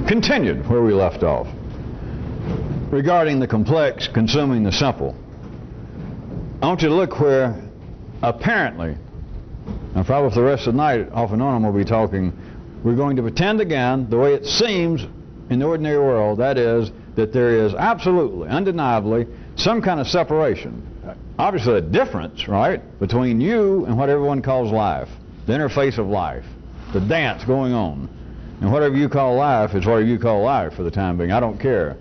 continued where we left off, regarding the complex consuming the simple. I want you to look where apparently, and probably for the rest of the night, off and on, I'm going to be talking, we're going to pretend again the way it seems in the ordinary world, that is, that there is absolutely, undeniably, some kind of separation. Obviously a difference, right, between you and what everyone calls life, the interface of life, the dance going on. And whatever you call life is whatever you call life for the time being. I don't care.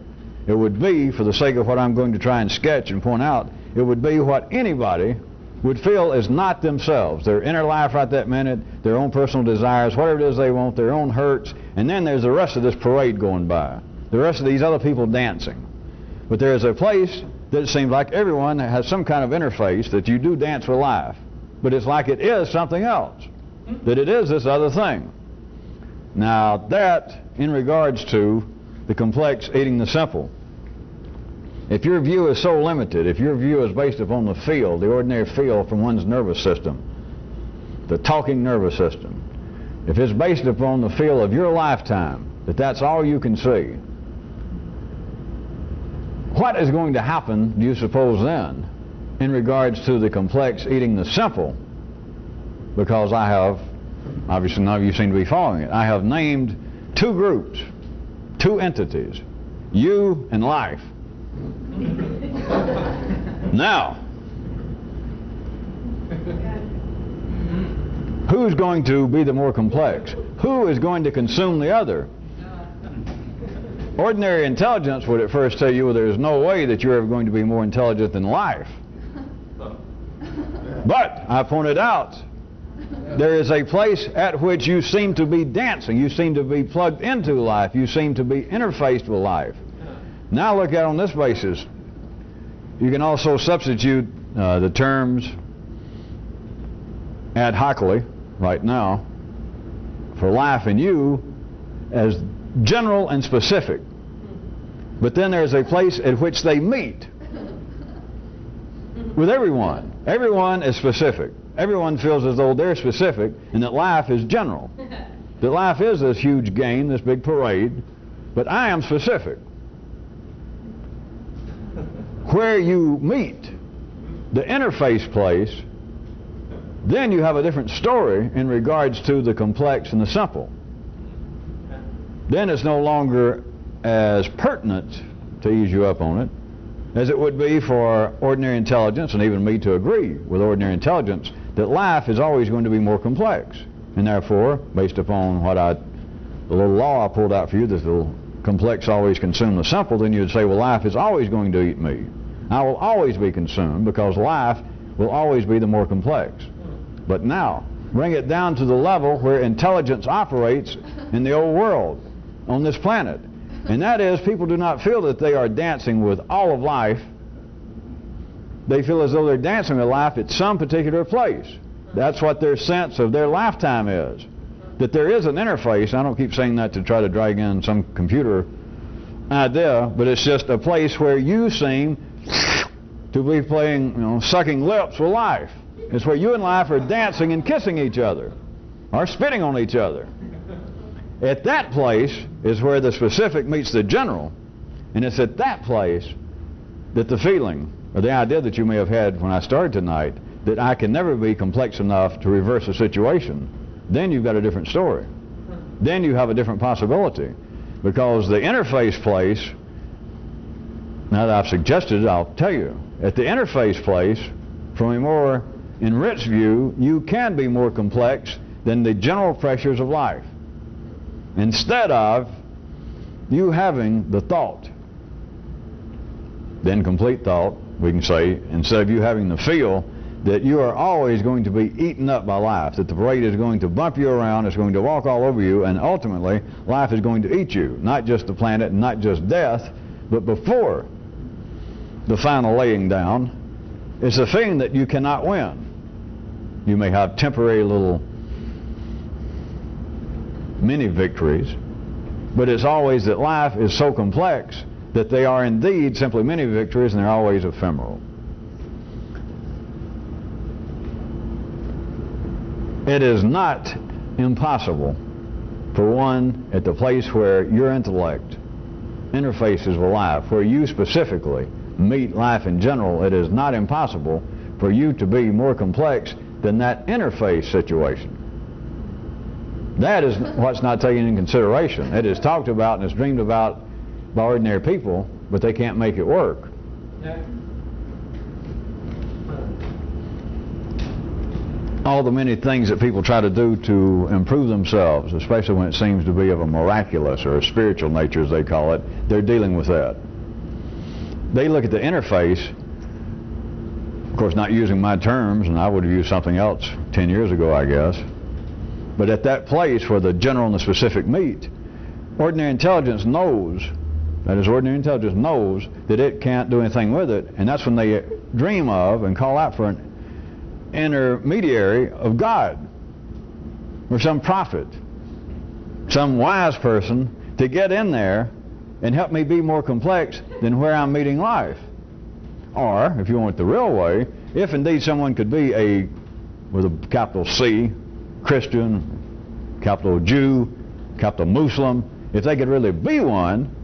It would be, for the sake of what I'm going to try and sketch and point out, it would be what anybody would feel is not themselves. Their inner life right that minute, their own personal desires, whatever it is they want, their own hurts, and then there's the rest of this parade going by. The rest of these other people dancing. But there is a place that it seems like everyone has some kind of interface that you do dance with life. But it's like it is something else. That it is this other thing. Now that, in regards to the complex eating the simple, if your view is so limited, if your view is based upon the feel, the ordinary feel from one's nervous system, the talking nervous system, if it's based upon the feel of your lifetime, that that's all you can see, what is going to happen, do you suppose then, in regards to the complex eating the simple? Because I have, obviously none of you seem to be following it, I have named two groups, two entities, you and life. Now, who's going to be the more complex? Who is going to consume the other? Ordinary intelligence would at first tell you, well, there's no way that you're ever going to be more intelligent than life. But I pointed out, there is a place at which you seem to be dancing. You seem to be plugged into life. You seem to be interfaced with life. Now look at it on this basis. You can also substitute the terms ad hocly, right now, for life and you as general and specific. But then there's a place at which they meet with everyone. Everyone is specific. Everyone feels as though they're specific and that life is general. That life is this huge game, this big parade, but I am specific. Where you meet, the interface place, then you have a different story in regards to the complex and the simple. Then it's no longer as pertinent, to ease you up on it, as it would be for ordinary intelligence, and even me to agree with ordinary intelligence, that life is always going to be more complex. And therefore, based upon what the little law I pulled out for you, that the complex always consume the simple, then you'd say, well, life is always going to eat me. I will always be consumed because life will always be the more complex. But now, bring it down to the level where intelligence operates in the old world, on this planet. And that is, people do not feel that they are dancing with all of life. They feel as though they're dancing with life at some particular place. That's what their sense of their lifetime is. That there is an interface. I don't keep saying that to try to drag in some computer idea, but it's just a place where you seem to be playing, sucking lips with life. It's where you and life are dancing and kissing each other, or spitting on each other. At that place is where the specific meets the general, and it's at that place that the feeling, or the idea that you may have had when I started tonight, that I can never be complex enough to reverse a situation, then you've got a different story. Then you have a different possibility. Because the interface place, now that I've suggested it, I'll tell you, at the interface place, from a more enriched view, you can be more complex than the general pressures of life. Instead of you having the thought, the incomplete thought, we can say, instead of you having the feel that you are always going to be eaten up by life, that the parade is going to bump you around, it's going to walk all over you, and ultimately life is going to eat you. Not just the planet, and not just death, but before the final laying down, it's a feeling that you cannot win. You may have temporary little mini victories, but it's always that life is so complex that they are indeed simply mini victories, and they're always ephemeral. It is not impossible for one, at the place where your intellect interfaces with life, where you specifically meet life in general, it is not impossible for you to be more complex than that interface situation. That is what's not taken into consideration. It is talked about and it's dreamed about by ordinary people, but they can't make it work. All the many things that people try to do to improve themselves, especially when it seems to be of a miraculous or a spiritual nature, as they call it, they're dealing with that. They look at the interface, of course not using my terms, and I would have used something else 10 years ago, I guess. But at that place where the general and the specific meet, ordinary intelligence knows, that is, ordinary intelligence knows that it can't do anything with it, and that's when they dream of and call out for an intermediary of God, or some prophet, some wise person to get in there and help me be more complex than where I'm meeting life. Or, if you want it the real way, if indeed someone could be a, with a capital C, Christian, capital Jew, capital Muslim, if they could really be one,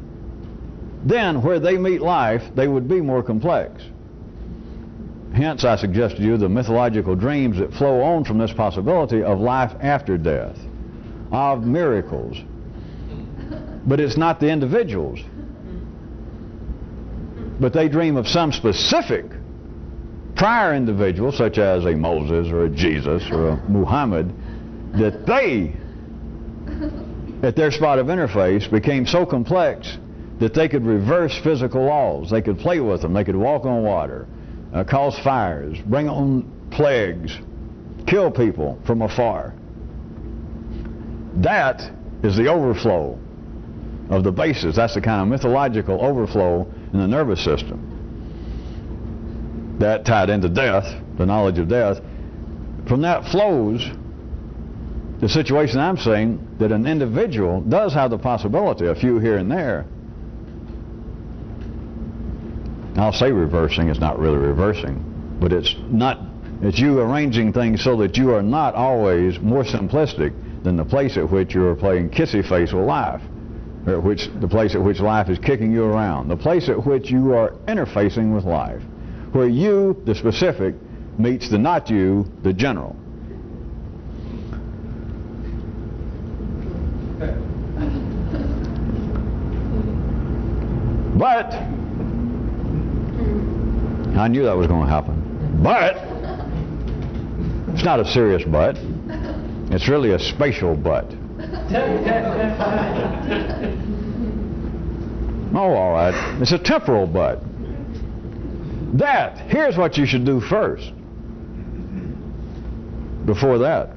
then where they meet life, they would be more complex. Hence, I suggest to you the mythological dreams that flow on from this possibility of life after death, of miracles. But it's not the individuals. But they dream of some specific prior individual, such as a Moses or a Jesus or a Muhammad, that they, at their spot of interface, became so complex that they could reverse physical laws. They could play with them. They could walk on water, cause fires, bring on plagues, kill people from afar. That is the overflow of the basis. That's the kind of mythological overflow in the nervous system. That tied into death, the knowledge of death. From that flows the situation I'm saying that an individual does have the possibility, a few here and there. I'll say reversing, it's not really reversing, but it's you arranging things so that you are not always more simplistic than the place at which you are playing kissy face with life, or the place at which life is kicking you around, the place at which you are interfacing with life, where you, the specific, meets the not you, the general. But I knew that was going to happen. But it's not a serious but. It's really a spatial but. Oh, all right. It's a temporal but. Here's what you should do first. Before that,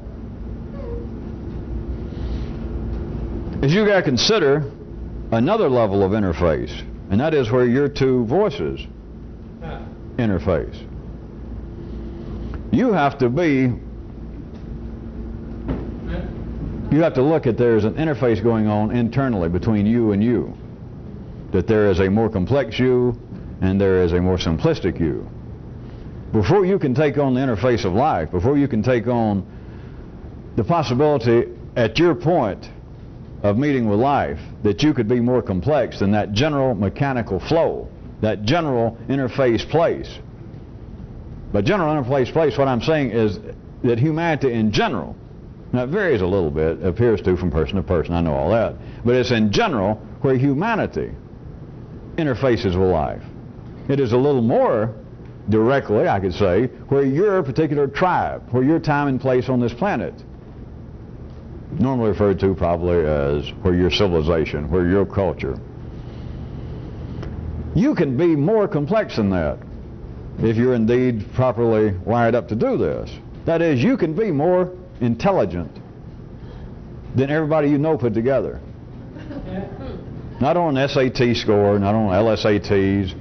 is you got to consider another level of interface, and that is where your two voices interface. You have to look at there's an interface going on internally between you and you. That there is a more complex you and there is a more simplistic you. Before you can take on the interface of life, before you can take on the possibility at your point of meeting with life that you could be more complex than that general mechanical flow, that general interface place. But general interface place, what I'm saying is that humanity in general, now it varies a little bit, appears to from person to person, I know all that, but it's in general where humanity interfaces with life. It is a little more directly, I could say, where your particular tribe, where your time and place on this planet, normally referred to probably as where your civilization, where your culture. You can be more complex than that if you're indeed properly wired up to do this. That is, you can be more intelligent than everybody you know put together. Not on an SAT score, not on LSATs.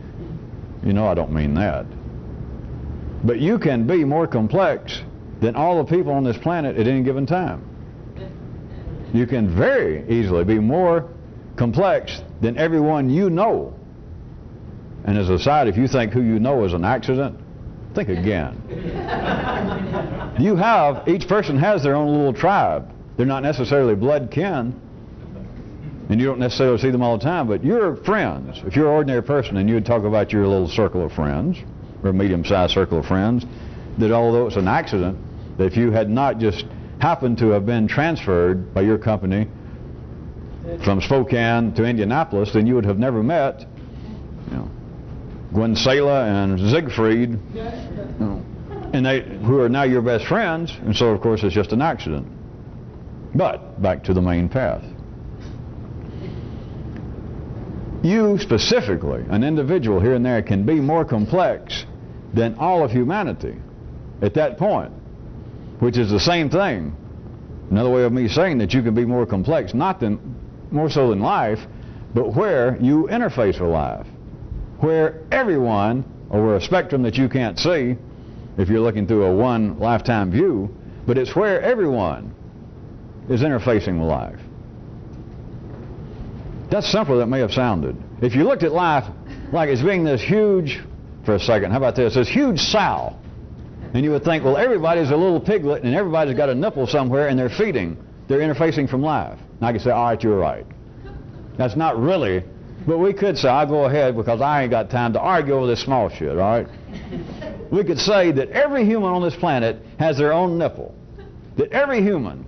You know I don't mean that. But you can be more complex than all the people on this planet at any given time. You can very easily be more complex than everyone you know. And as a side, if you think who you know is an accident, think again. Each person has their own little tribe. They're not necessarily blood kin, and you don't necessarily see them all the time, but you're friends. If you're an ordinary person and you would talk about your little circle of friends, or a medium-sized circle of friends, that although it's an accident, that if you had not just happened to have been transferred by your company from Spokane to Indianapolis, then you would have never met, you know, Gwen Sala and Siegfried, you know, and who are now your best friends, and so of course it's just an accident. But back to the main path. You specifically, an individual here and there, can be more complex than all of humanity at that point, which is the same thing. Another way of me saying that you can be more complex, more so than life, but where you interface with life, where everyone, over a spectrum that you can't see if you're looking through a one lifetime view, but it's where everyone is interfacing with life. That's simpler than it may have sounded. If you looked at life like it's being this huge, for a second, how about this huge sow, and you would think, well, everybody's a little piglet and everybody's got a nipple somewhere and they're feeding, they're interfacing from life. And I could say, all right, you're right. That's not really, but we could say, I'll go ahead because I ain't got time to argue over this small shit, all right? We could say that every human on this planet has their own nipple. That every human,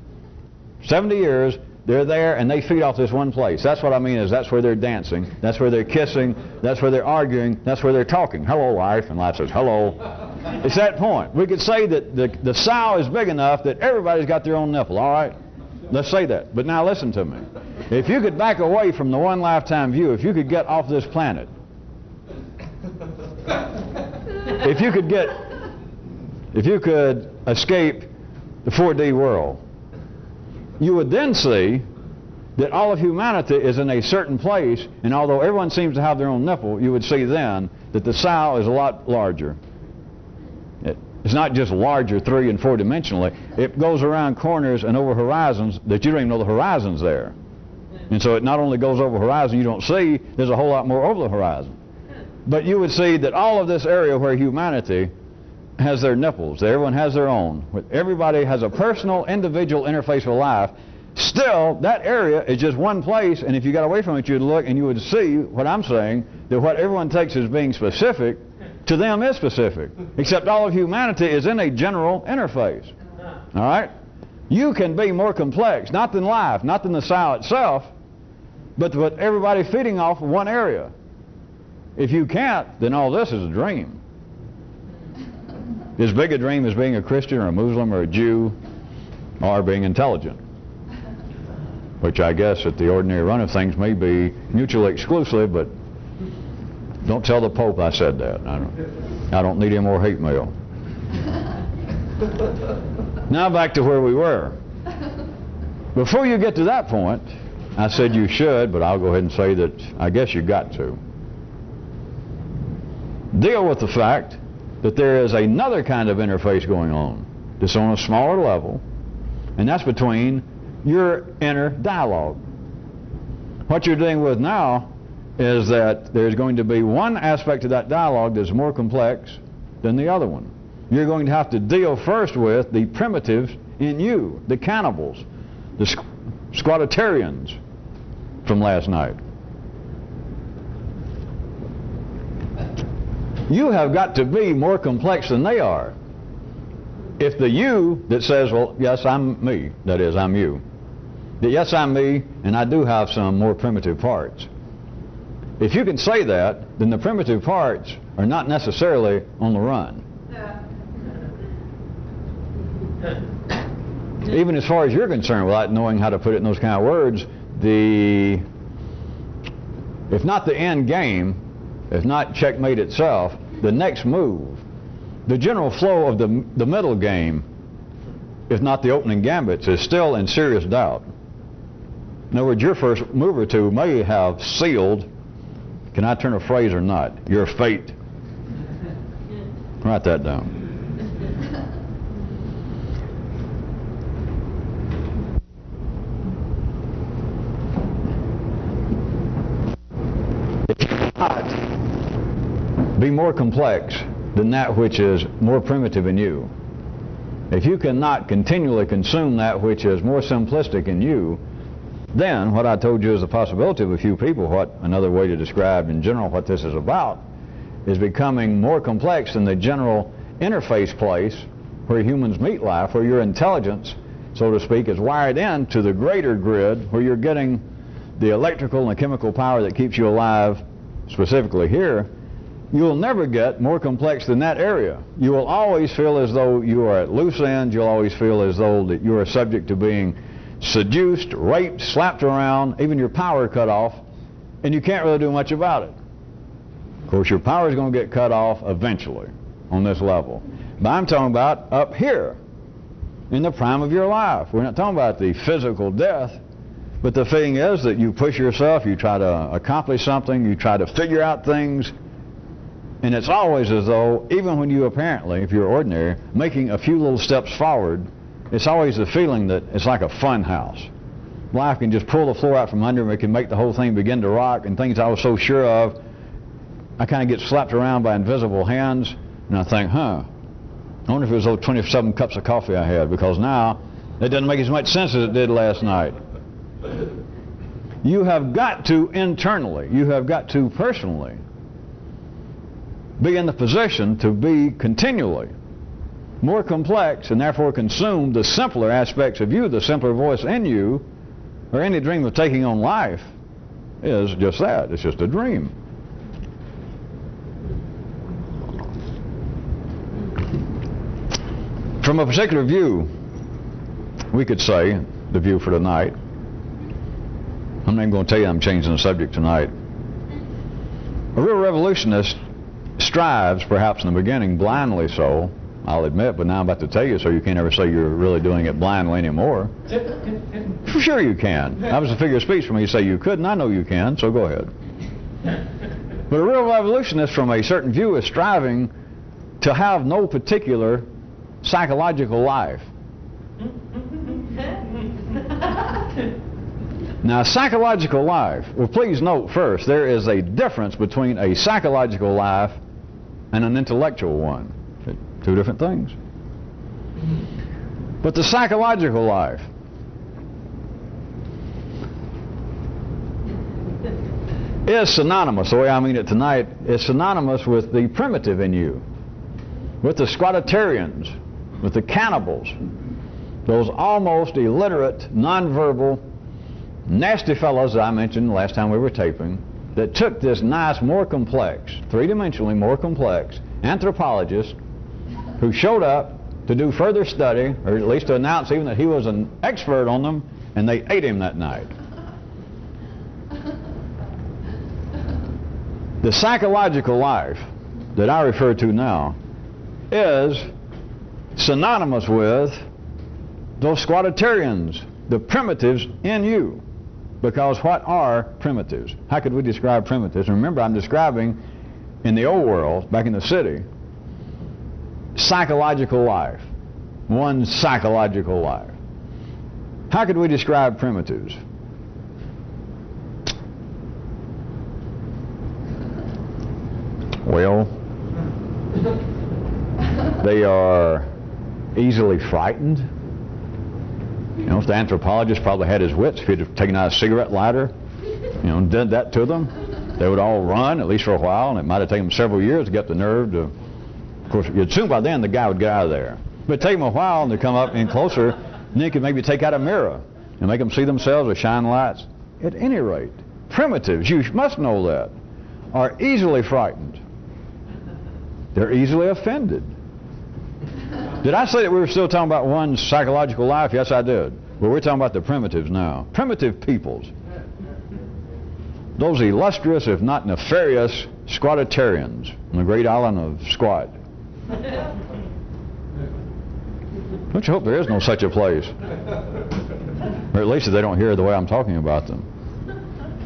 70 years, they're there and they feed off this one place. That's what I mean, is that's where they're dancing, that's where they're kissing, that's where they're arguing, that's where they're talking. Hello, life, and life says, hello. It's that point. We could say that the sow is big enough that everybody's got their own nipple, all right? Let's say that. But now listen to me. If you could back away from the one lifetime view, if you could get off this planet, if you could escape the 4D world, you would then see that all of humanity is in a certain place, and although everyone seems to have their own nipple, you would see then that the sow is a lot larger. It's not just larger 3- and 4-dimensionally. It goes around corners and over horizons that you don't even know the horizon's there. And so it not only goes over horizon you don't see, there's a whole lot more over the horizon. But you would see that all of this area where humanity has their nipples, that everyone has their own, everybody has a personal, individual interface with life, still that area is just one place, and if you got away from it you'd look and you would see what I'm saying, that what everyone takes as being specific, to them is specific, except all of humanity is in a general interface. All right? You can be more complex, not than life, not than the sow itself, but with everybody feeding off of one area. If you can't, then all this is a dream. As big a dream as being a Christian or a Muslim or a Jew or being intelligent, which I guess at the ordinary run of things may be mutually exclusive, but don't tell the Pope I said that. I don't need any more hate mail. Now back to where we were. Before you get to that point, I said you should, but I'll go ahead and say that I guess you got to deal with the fact that there is another kind of interface going on that's on a smaller level, and that's between your inner dialogue. What you're dealing with now is that there's going to be one aspect of that dialogue that's more complex than the other one. You're going to have to deal first with the primitives in you, the cannibals, the squattarians from last night. You have got to be more complex than they are. If the you that says, well, yes, I'm me, that is, I'm you, that yes, I'm me, and I do have some more primitive parts. If you can say that, then the primitive parts are not necessarily on the run. Even as far as you're concerned, without knowing how to put it in those kind of words, if not the end game, if not checkmate itself, the next move, the general flow of the middle game, if not the opening gambits, is still in serious doubt. In other words, your first move or two may have sealed, can I turn a phrase or not, your fate. Write that down. If you cannot be more complex than that which is more primitive in you, if you cannot continually consume that which is more simplistic in you, Then what I told you is the possibility of a few people, what another way to describe in general what this is about, is becoming more complex than the general interface place where humans meet life, where your intelligence, so to speak, is wired into the greater grid, where you're getting the electrical and the chemical power that keeps you alive, specifically here. You'll never get more complex than that area. You will always feel as though you are at loose ends. You'll always feel as though that you are subject to being seduced, raped, slapped around, even your power cut off, and you can't really do much about it. Of course, your power is going to get cut off eventually on this level. But I'm talking about up here in the prime of your life. We're not talking about the physical death, but the thing is that you push yourself, you try to accomplish something, you try to figure out things, and it's always as though, even when you apparently, if you're ordinary, making a few little steps forward, it's always the feeling that it's like a fun house. Life can just pull the floor out from under me, it can make the whole thing begin to rock, and things I was so sure of, I kind of get slapped around by invisible hands, and I think, I wonder if it was those 27 cups of coffee I had, because now it doesn't make as much sense as it did last night. You have got to internally, you have got to personally be in the position to be continually more complex and therefore consume the simpler aspects of you, the simpler voice in you, or any dream of taking on life is just that. It's just a dream. From a particular view, we could say, the view for tonight, I'm not even going to tell you I'm changing the subject tonight. A real revolutionist strives, perhaps in the beginning, blindly so, I'll admit, but now I'm about to tell you, so you can't ever say you're really doing it blindly anymore. For sure you can. That was a figure of speech for me to say you could, and I know you can, so go ahead. But a real revolutionist from a certain view is striving to have no particular psychological life. Now, psychological life, well, please note first, there is a difference between a psychological life and an intellectual one. Two different things. But the psychological life is synonymous, the way I mean it tonight, is synonymous with the primitive in you, with the squattarians, with the cannibals, those almost illiterate, nonverbal, nasty fellows that I mentioned last time we were taping, that took this nice, more complex, three-dimensionally more complex anthropologist who showed up to do further study, or at least to announce even that he was an expert on them, and they ate him that night. The psychological life that I refer to now is synonymous with those squattarians, the primitives in you. Because what are primitives? How could we describe primitives? And remember, I'm describing in the old world, back in the city, psychological life. One psychological life. How could we describe primitives? Well, they are easily frightened. You know, if the anthropologist probably had his wits, if he'd have taken out a cigarette lighter, and did that to them, they would all run, at least for a while, and it might have taken them several years to get the nerve to, of course, you'd assume by then the guy would get out of there. But it'd take them a while, and they'd come up in closer, and they could maybe take out a mirror and make them see themselves with shine lights. At any rate, primitives, you must know that, are easily frightened. They're easily offended. Did I say that we were still talking about one psychological life? Yes, I did. But we're talking about the primitives now. Primitive peoples. Those illustrious, if not nefarious, squattarians on the great island of Squat. Don't you hope there is no such a place? Or at least that they don't hear the way I'm talking about them.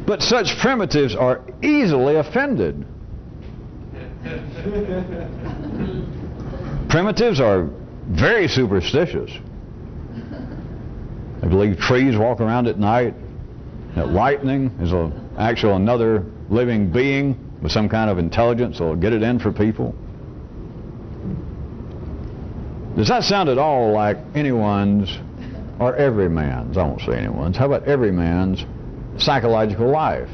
But such primitives are easily offended. Primitives are very superstitious. They believe trees walk around at night, that lightning is actually another living being with some kind of intelligence that will get it in for people. Does that sound at all like anyone's or every man's, I won't say anyone's, how about every man's psychological life?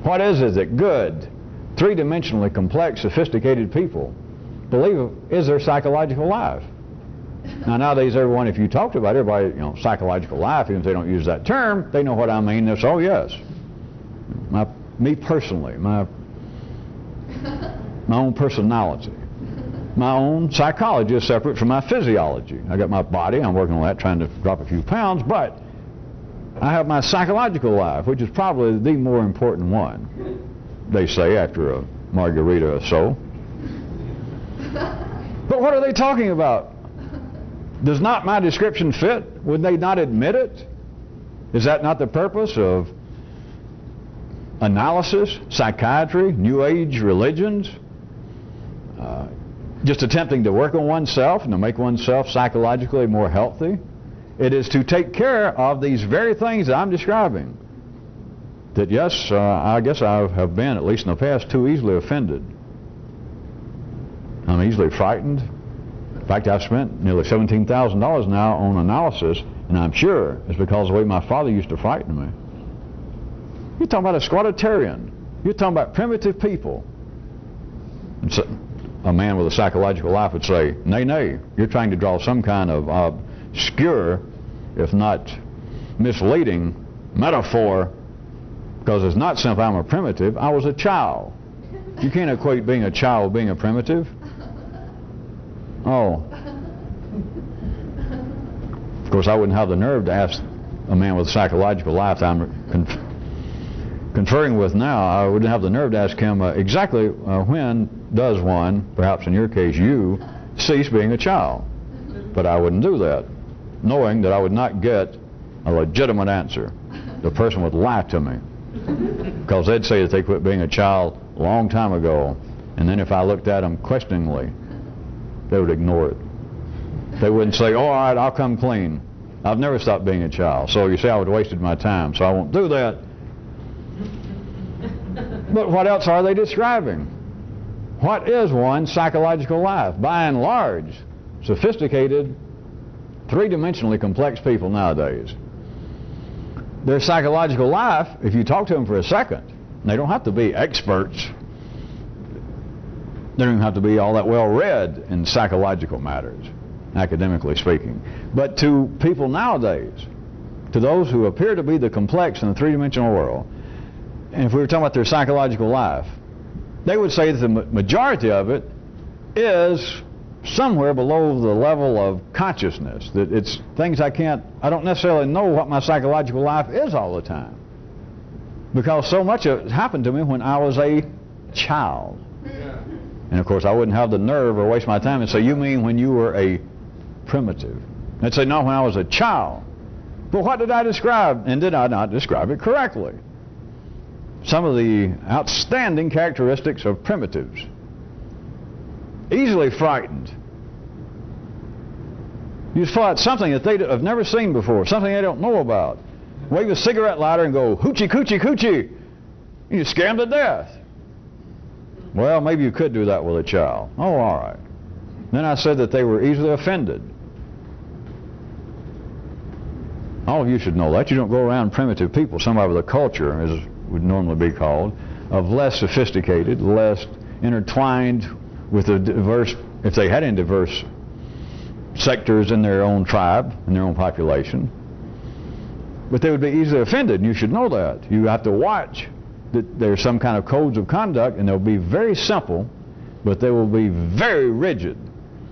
What is it that good, three-dimensionally complex, sophisticated people believe is their psychological life? Now nowadays, everyone, if you talked about everybody, psychological life, even if they don't use that term, they know what I mean. They'll say, oh yes, me personally, my own personality, my own psychology is separate from my physiology. I got my body, I'm working on that, trying to drop a few pounds, but I have my psychological life, which is probably the more important one, they say, after a margarita or so. But what are they talking about? Does not my description fit? Would they not admit it? Is that not the purpose of analysis, psychiatry, New Age religions? Just attempting to work on oneself and to make oneself psychologically more healthy? It is to take care of these very things that I'm describing. That yes, I guess I have been, at least in the past, too easily offended. I'm easily frightened. In fact, I've spent nearly $17,000 now on analysis, and I'm sure it's because of the way my father used to frighten me. You're talking about a squattarian. You're talking about primitive people. And so, a man with a psychological life would say, nay, nay, you're trying to draw some kind of obscure, if not misleading, metaphor, because it's not simply I'm a primitive, I was a child. You can't equate being a child with being a primitive. Oh. Of course, I wouldn't have the nerve to ask a man with a psychological life that I'm conferring with now, I wouldn't have the nerve to ask him exactly when does one, perhaps in your case you, cease being a child. But I wouldn't do that, knowing that I would not get a legitimate answer. The person would lie to me, because they'd say that they quit being a child a long time ago, and then if I looked at them questioningly, they would ignore it. They wouldn't say, oh, all right, I'll come clean. I've never stopped being a child. So you see, I would have wasted my time, so I won't do that. But what else are they describing? What is one's psychological life? By and large, sophisticated, three-dimensionally complex people nowadays, their psychological life, if you talk to them for a second, they don't have to be experts. They don't even have to be all that well read in psychological matters, academically speaking. But to people nowadays, to those who appear to be the complex in the three-dimensional world, and if we were talking about their psychological life, they would say that the majority of it is somewhere below the level of consciousness. That it's things I don't necessarily know what my psychological life is all the time. Because so much of it happened to me when I was a child. And of course I wouldn't have the nerve or waste my time and say, you mean when you were a primitive? I'd say, no, when I was a child. But what did I describe? And did I not describe it correctly? Some of the outstanding characteristics of primitives. Easily frightened. You just pull out something that they have never seen before, something they don't know about. Wave a cigarette lighter and go, hoochie, coochie, coochie. You scare them to death. Well, maybe you could do that with a child. Oh, all right. Then I said that they were easily offended. All of you should know that. You don't go around primitive people, somebody with a culture, as would normally be called, of less sophisticated, less intertwined with the diverse, if they had any diverse sectors in their own tribe, in their own population. But they would be easily offended, and you should know that. You have to watch that there's some kind of codes of conduct, and they'll be very simple, but they will be very rigid.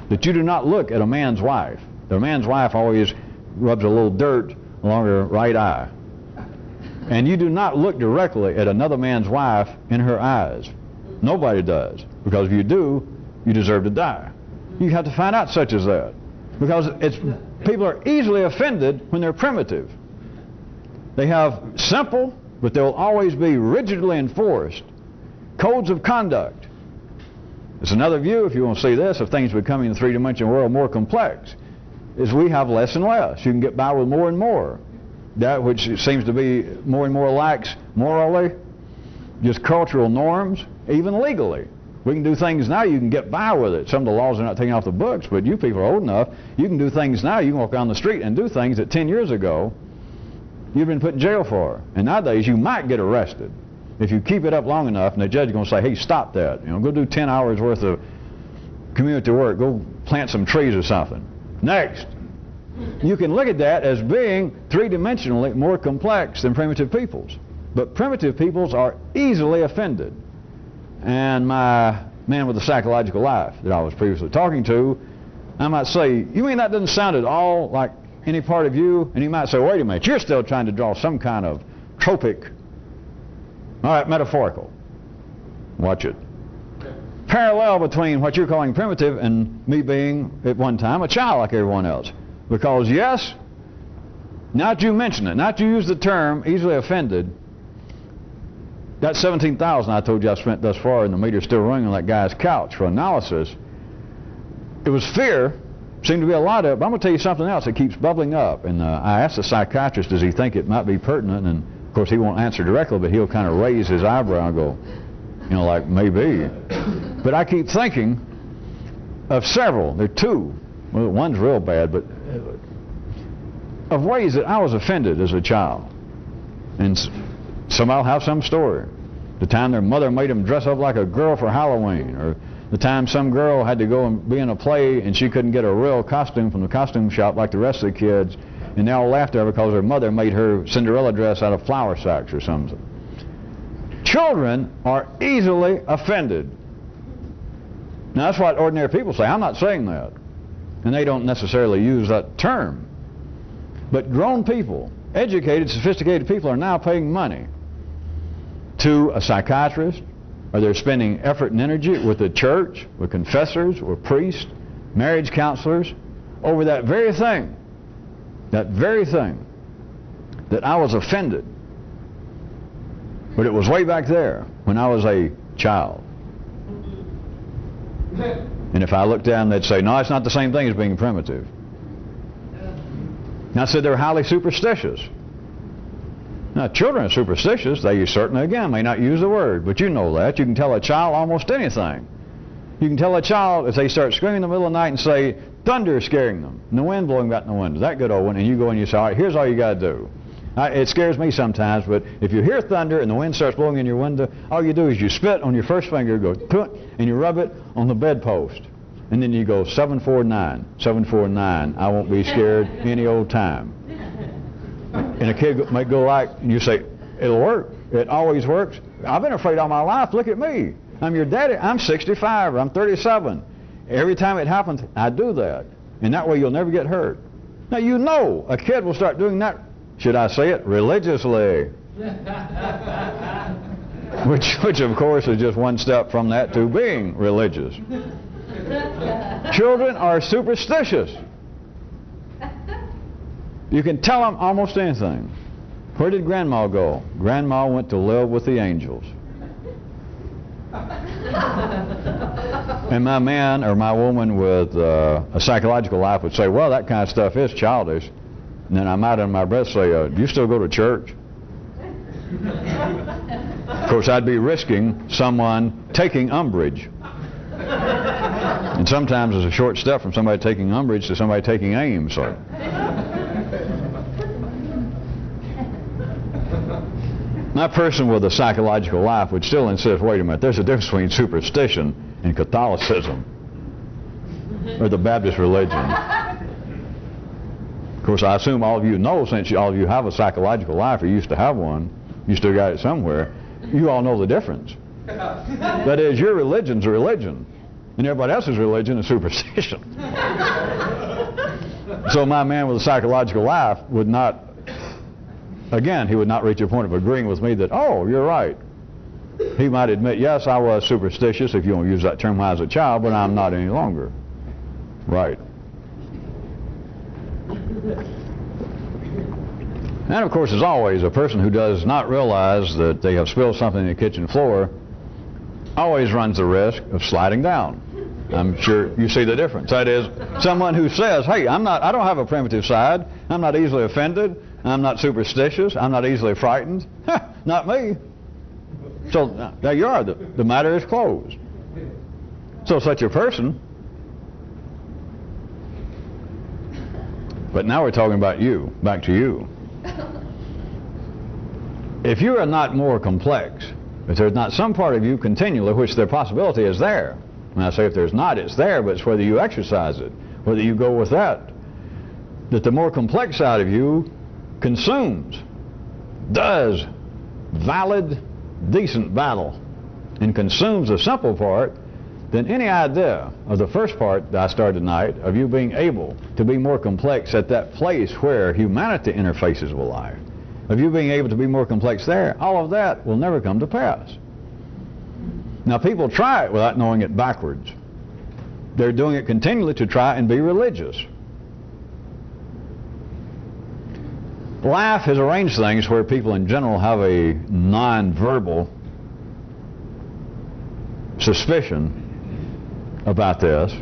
That you do not look at a man's wife. The man's wife always rubs a little dirt along her right eye. And you do not look directly at another man's wife in her eyes. Nobody does. Because if you do, you deserve to die. You have to find out such as that. Because people are easily offended when they're primitive. They have simple, but they'll always be rigidly enforced codes of conduct. It's another view, if you want to see this, of things becoming in the three-dimensional world more complex, is we have less and less. You can get by with more and more. That which seems to be more and more lax morally, just cultural norms, even legally. We can do things now, you can get by with it. Some of the laws are not taken off the books, but you people are old enough, you can do things now, you can walk down the street and do things that 10 years ago you've been put in jail for. And nowadays you might get arrested if you keep it up long enough, and the judge is going to say, hey, stop that. You know, go do 10 hours worth of community work. Go plant some trees or something. Next. You can look at that as being three-dimensionally more complex than primitive peoples. But primitive peoples are easily offended. And my man with the psychological life that I was previously talking to, I might say, you mean that doesn't sound at all like any part of you? And he might say, wait a minute, you're still trying to draw some kind of tropic, all right, metaphorical. Watch it. Parallel between what you're calling primitive and me being, at one time, a child like everyone else. Because yes, not you mention it, not you use the term easily offended. That $17,000 I told you I spent thus far, and the meter's still running on that guy's couch for analysis. It was fear, seemed to be a lot of it, but I'm going to tell you something else that keeps bubbling up. And I asked the psychiatrist, does he think it might be pertinent? And of course he won't answer directly, but he'll kind of raise his eyebrow and go, you know, like maybe. But I keep thinking of several. There are two. Well, one's real bad, but of ways that I was offended as a child. And somebody'll have some story. The time their mother made them dress up like a girl for Halloween, or the time some girl had to go and be in a play and she couldn't get a real costume from the costume shop like the rest of the kids, and they all laughed at her because her mother made her Cinderella dress out of flour sacks or something. Children are easily offended. Now that's what ordinary people say. I'm not saying that. And they don't necessarily use that term. But grown people, educated, sophisticated people are now paying money to a psychiatrist, or they're spending effort and energy with the church, with confessors, with priests, marriage counselors, over that very thing that I was offended. But it was way back there when I was a child. And if I looked down, they'd say, no, it's not the same thing as being primitive. And I said they're highly superstitious. Now, children are superstitious. They certainly, again, may not use the word, but you know that. You can tell a child almost anything. You can tell a child if they start screaming in the middle of the night and say, thunder is scaring them, and the wind blowing out in the window, that good old one, and you go and you say, all right, here's all you got to do. It scares me sometimes, but if you hear thunder and the wind starts blowing in your window, all you do is you spit on your first finger, go, and you rub it on the bedpost. And then you go, 749, 749, I won't be scared any old time. And a kid might go like, and you say, it'll work. It always works. I've been afraid all my life. Look at me. I'm your daddy. I'm 65 or I'm 37. Every time it happens, I do that. And that way you'll never get hurt. Now you know a kid will start doing that, should I say it, religiously. which of course is just one step from that to being religious. Children are superstitious. You can tell them almost anything. Where did Grandma go? Grandma went to live with the angels. And my man or my woman with a psychological life would say, well, that kind of stuff is childish. And then I might in my breath say, do you still go to church? Of course, I'd be risking someone taking umbrage. And sometimes it's a short step from somebody taking umbrage to somebody taking aim. So. My person with a psychological life would still insist, wait a minute, there's a difference between superstition and Catholicism, or the Baptist religion. Of course, I assume all of you know, since all of you have a psychological life or used to have one, you still got it somewhere, you all know the difference. That is, your religion's a religion, and everybody else's religion is superstition. So my man with a psychological life would not, again, he would not reach a point of agreeing with me that, oh, you're right. He might admit, yes, I was superstitious, if you don't use that term when I was a child, but I'm not any longer. Right. And of course, as always, a person who does not realize that they have spilled something on the kitchen floor always runs the risk of sliding down. I'm sure you see the difference. That is, someone who says, hey, I don't have a primitive side, I'm not easily offended, I'm not superstitious, I'm not easily frightened. Not me. So there you are, the matter is closed. So such a person. But now we're talking about you, back to you. If you are not more complex, if there's not some part of you continually, which the possibility is there, and I say if there's not, it's there, but it's whether you exercise it, whether you go with that the more complex side of you consumes, does valid, decent battle, and consumes the simple part, then any idea of the first part that I started tonight, of you being able to be more complex at that place where humanity interfaces with life, of you being able to be more complex there, all of that will never come to pass. Now people try it without knowing it backwards. They're doing it continually to try and be religious. Life has arranged things where people in general have a non-verbal suspicion about this,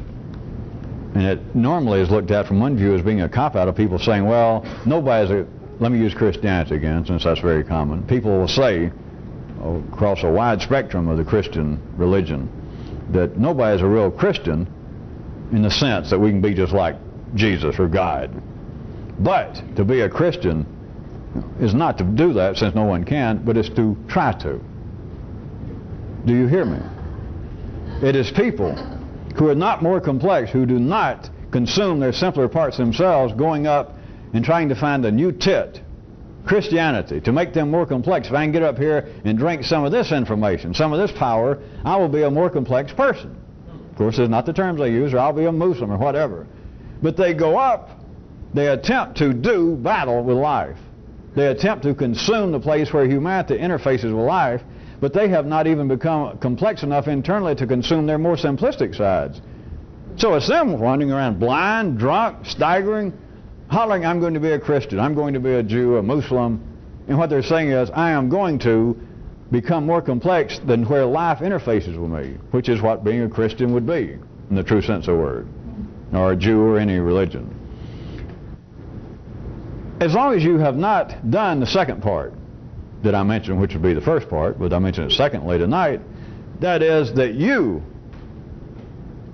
and it normally is looked at from one view as being a cop-out of people saying, well, let me use Christianity again, since that's very common. People will say, across a wide spectrum of the Christian religion, that nobody is a real Christian in the sense that we can be just like Jesus or God. But to be a Christian is not to do that, since no one can, but it's to try to. Do you hear me? It is people who are not more complex, who do not consume their simpler parts themselves, going up and trying to find a new tit, Christianity, to make them more complex. If I can get up here and drink some of this information, some of this power, I will be a more complex person. Of course, it's not the terms they use, or I'll be a Muslim or whatever. But they go up, they attempt to do battle with life. They attempt to consume the place where humanity interfaces with life, but they have not even become complex enough internally to consume their more simplistic sides. So it's them running around blind, drunk, staggering, hollering, I'm going to be a Christian, I'm going to be a Jew, a Muslim, and what they're saying is, I am going to become more complex than where life interfaces with me, which is what being a Christian would be, in the true sense of the word, or a Jew or any religion. As long as you have not done the second part that I mentioned, which would be the first part, but I mentioned it secondly tonight, that is that you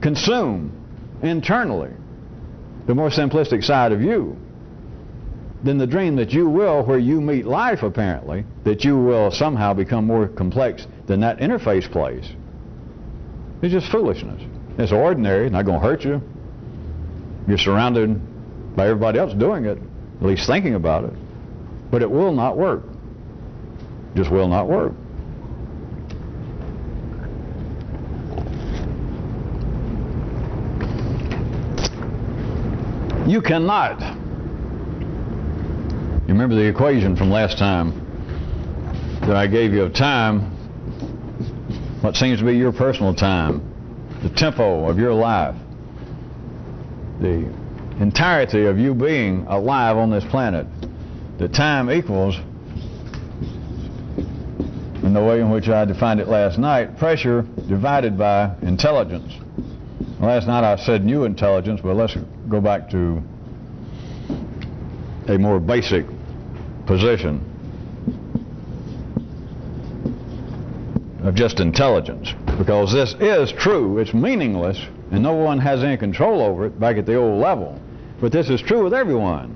consume internally the more simplistic side of you, then the dream that you will, where you meet life apparently, that you will somehow become more complex than that interface place, is just foolishness. It's ordinary, not going to hurt you. You're surrounded by everybody else doing it, at least thinking about it, but it will not work. Just will not work. You cannot. You remember the equation from last time that I gave you of time, what seems to be your personal time, the tempo of your life, the entirety of you being alive on this planet. The time equals, in the way in which I defined it last night, pressure divided by intelligence. Last night I said new intelligence, but let's go back to a more basic position of just intelligence, because this is true. It's meaningless and no one has any control over it back at the old level, but this is true with everyone.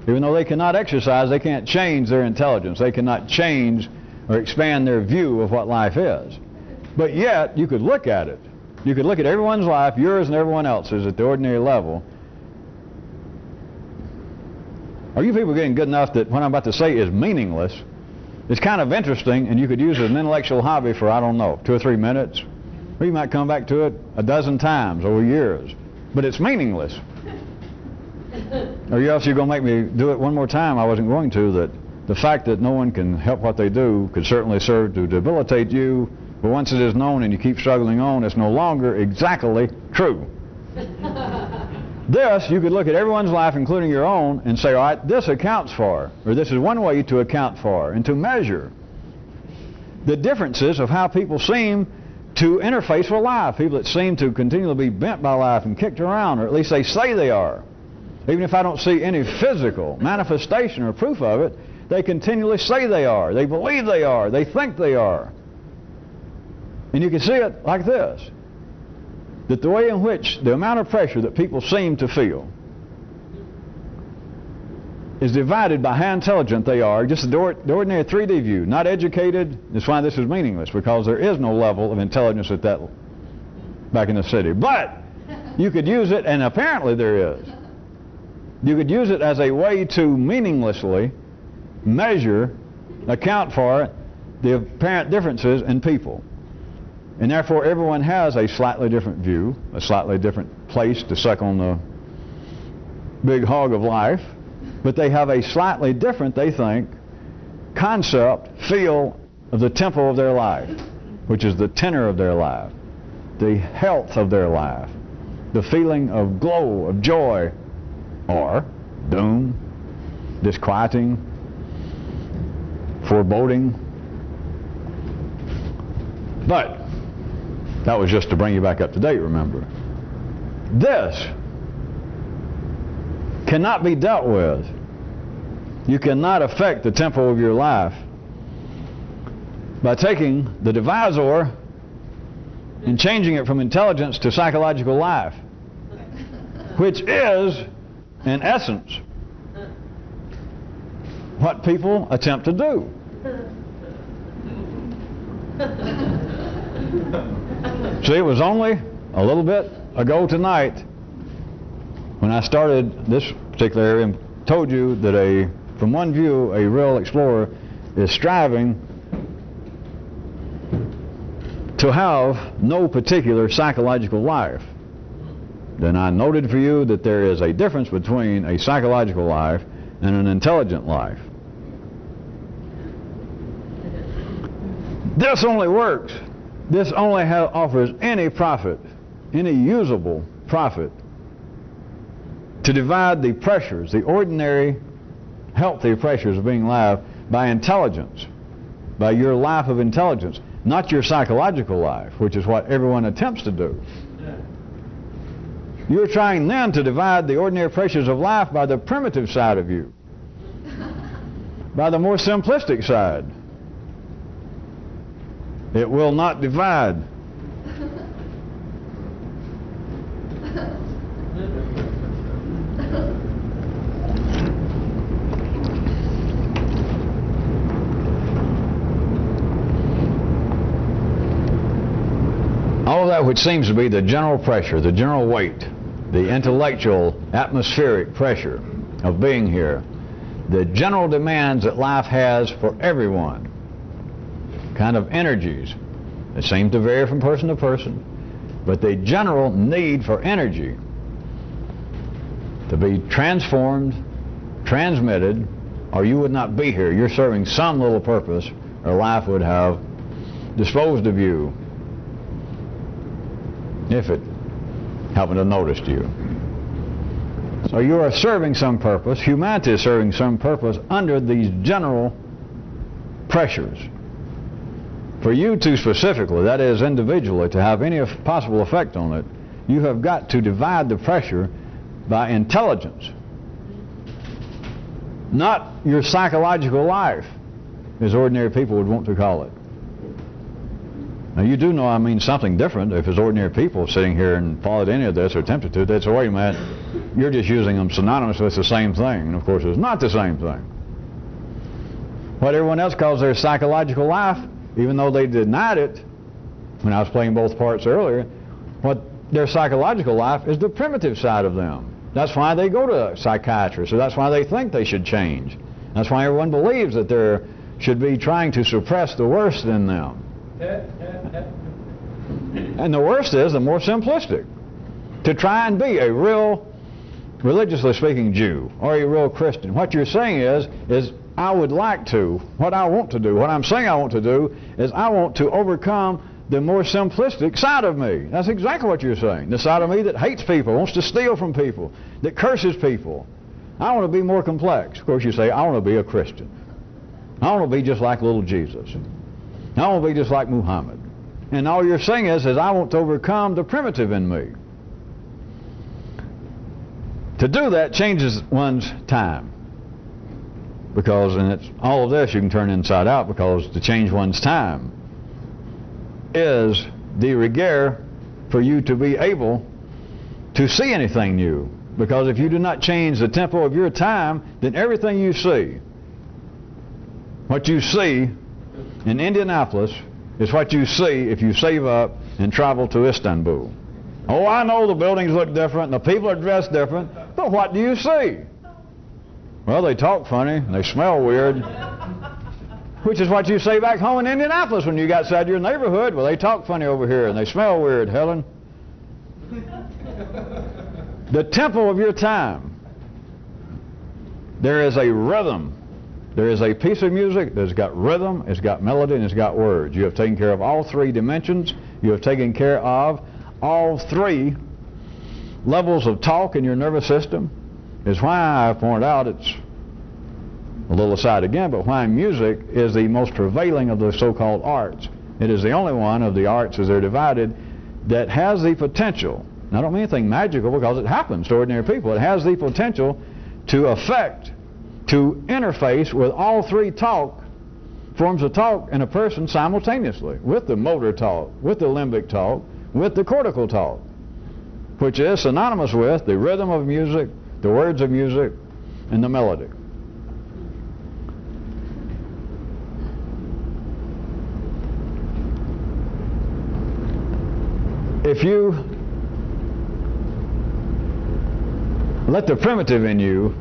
Even though they cannot exercise, they can't change their intelligence, they cannot change or expand their view of what life is, but yet you could look at it. You could look at everyone's life, yours and everyone else's, at the ordinary level. Are you people getting good enough that what I'm about to say is meaningless? It's kind of interesting, and you could use it as an intellectual hobby for, I don't know, 2 or 3 minutes. Or you might come back to it a dozen times over years. But it's meaningless. Or else you're going to make me do it one more time. I wasn't going to. That the fact that no one can help what they do could certainly serve to debilitate you. But once it is known and you keep struggling on, it's no longer exactly true. This, you could look at everyone's life, including your own, and say, all right, this accounts for, or this is one way to account for, and to measure the differences of how people seem to interface with life. People that seem to continually be bent by life and kicked around, or at least they say they are. Even if I don't see any physical manifestation or proof of it, they continually say they are. They believe they are. They think they are. And you can see it like this. that the way in which the amount of pressure that people seem to feel is divided by how intelligent they are, just the ordinary 3D view, not educated. That's why this is meaningless, because there is no level of intelligence at that back in the city. But you could use it, and apparently there is. You could use it as a way to meaninglessly measure, account for the apparent differences in people. And therefore everyone has a slightly different view, a slightly different place to suck on the big hog of life, but they have a slightly different, they think, concept, feel of the tempo of their life, which is the tenor of their life, the health of their life, the feeling of glow, of joy, or doom, disquieting, foreboding. But that was just to bring you back up to date, remember. This cannot be dealt with. You cannot affect the tempo of your life by taking the divisor and changing it from intelligence to psychological life, which is, in essence, what people attempt to do. See, it was only a little bit ago tonight when I started this particular area and told you that from one view, a real explorer is striving to have no particular psychological life. Then I noted for you that there is a difference between a psychological life and an intelligent life. This only works. This only offers any profit, any usable profit, to divide the pressures, the ordinary, healthy pressures of being alive, by intelligence, by your life of intelligence, not your psychological life, which is what everyone attempts to do. You're trying then to divide the ordinary pressures of life by the primitive side of you, by the more simplistic side. It will not divide. All of that which seems to be the general pressure, the general weight, the intellectual, atmospheric pressure of being here, the general demands that life has for everyone, kind of energies that seem to vary from person to person, but the general need for energy to be transformed, transmitted, or you would not be here. You're serving some little purpose, or life would have disposed of you if it happened to notice you. So you are serving some purpose. Humanity is serving some purpose under these general pressures. For you to specifically, that is individually, to have any possible effect on it, you have got to divide the pressure by intelligence, not your psychological life, as ordinary people would want to call it. Now you do know I mean something different. If it's ordinary people sitting here and followed any of this or attempted to, they'd say, wait a minute, you're just using them synonymous with the same thing. And of course it's not the same thing. What everyone else calls their psychological life, even though they denied it when I was playing both parts earlier, what their psychological life is the primitive side of them. That's why they go to a psychiatrist, or that's why they think they should change. That's why everyone believes that they should be trying to suppress the worst in them. And the worst is the more simplistic. To try and be a real, religiously speaking, Jew or a real Christian. What you're saying is I would like to, what I want to do, what I'm saying I want to do is I want to overcome the more simplistic side of me. That's exactly what you're saying. The side of me that hates people, wants to steal from people, that curses people. I want to be more complex. Of course you say, I want to be a Christian. I want to be just like little Jesus. I want to be just like Muhammad. And all you're saying is I want to overcome the primitive in me. To do that changes one's time. Because, and it's all of this you can turn inside out, because to change one's time is de rigueur for you to be able to see anything new. Because if you do not change the tempo of your time, then everything you see, what you see in Indianapolis is what you see if you save up and travel to Istanbul. Oh, I know the buildings look different and the people are dressed different, but what do you see? Well, they talk funny, and they smell weird, which is what you say back home in Indianapolis when you got outside your neighborhood. Well, they talk funny over here and they smell weird, Helen. The tempo of your time. There is a rhythm. There is a piece of music that's got rhythm, it's got melody, and it's got words. You have taken care of all three dimensions. You have taken care of all three levels of talk in your nervous system. Is why I pointed out, it's a little aside again, but why music is the most prevailing of the so-called arts. It is the only one of the arts as they're divided that has the potential. Now, I don't mean anything magical because it happens to ordinary people. It has the potential to affect, to interface with all three forms of talk in a person simultaneously, with the motor talk, with the limbic talk, with the cortical talk, which is synonymous with the rhythm of music, the words of music, and the melody. If you let the primitive in you,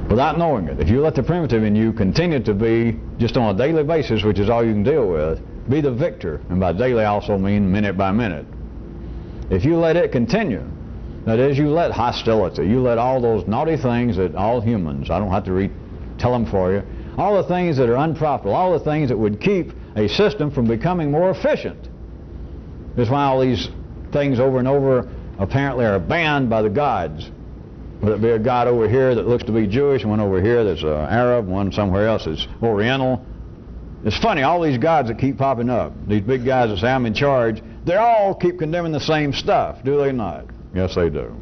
without knowing it, if you let the primitive in you continue to be, just on a daily basis, which is all you can deal with, be the victor, and by daily I also mean minute by minute. If you let it continue, that is, you let hostility, you let all those naughty things that all humans, I don't have to tell them for you, all the things that are unprofitable, all the things that would keep a system from becoming more efficient. That's why all these things over and over apparently are banned by the gods. Whether it be a god over here that looks to be Jewish, and one over here that's Arab, one somewhere else is Oriental. It's funny, all these gods that keep popping up, these big guys that say I'm in charge, they all keep condemning the same stuff, do they not? Yes, they do.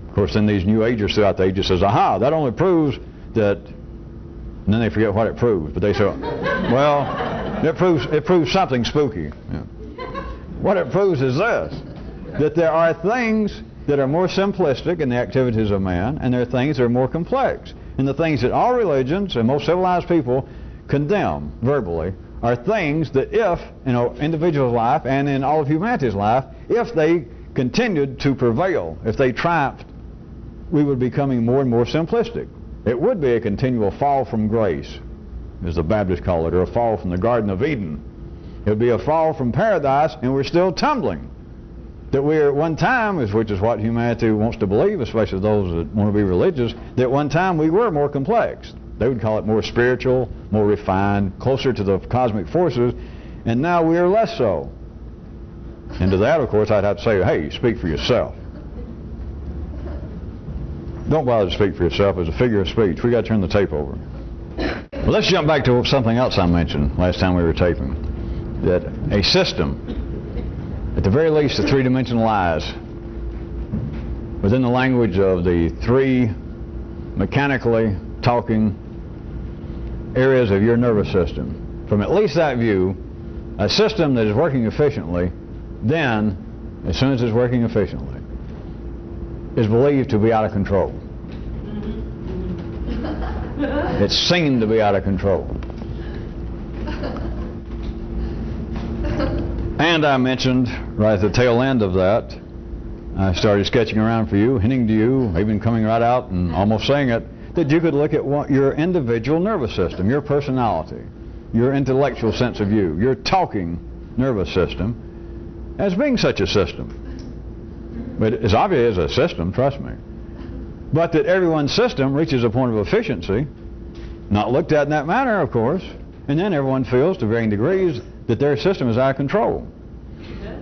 Of course, then these New Agers throughout the ages says, aha, that only proves that, and then they forget what it proves, but they say, well, it proves something spooky. Yeah. What it proves is this, that there are things that are more simplistic in the activities of man, and there are things that are more complex. And the things that all religions and most civilized people condemn verbally are things that if, in an individual's life and in all of humanity's life, if they continued to prevail, if they triumphed, we would be becoming more and more simplistic. It would be a continual fall from grace, as the Baptists call it, or a fall from the Garden of Eden. It would be a fall from paradise, and we're still tumbling. That we're at one time, which is what humanity wants to believe, especially those that want to be religious, that at one time we were more complex. They would call it more spiritual, more refined, closer to the cosmic forces, and now we are less so. And to that, of course, I'd have to say, hey, speak for yourself. Don't bother to speak for yourself as a figure of speech. We got to turn the tape over. Well, let's jump back to something else I mentioned last time we were taping. That a system, at the very least, the three-dimensional lies within the language of the three mechanically talking areas of your nervous system. From at least that view, a system that is working efficiently, then, as soon as it's working efficiently, is believed to be out of control. It's seen to be out of control. And I mentioned right at the tail end of that, I started sketching around for you, hinting to you, even coming right out and almost saying it, that you could look at your individual nervous system, your personality, your intellectual sense of you, your talking nervous system, as being such a system. But it's obvious as a system, trust me. But that everyone's system reaches a point of efficiency, not looked at in that manner, of course, and then everyone feels to varying degrees that their system is out of control.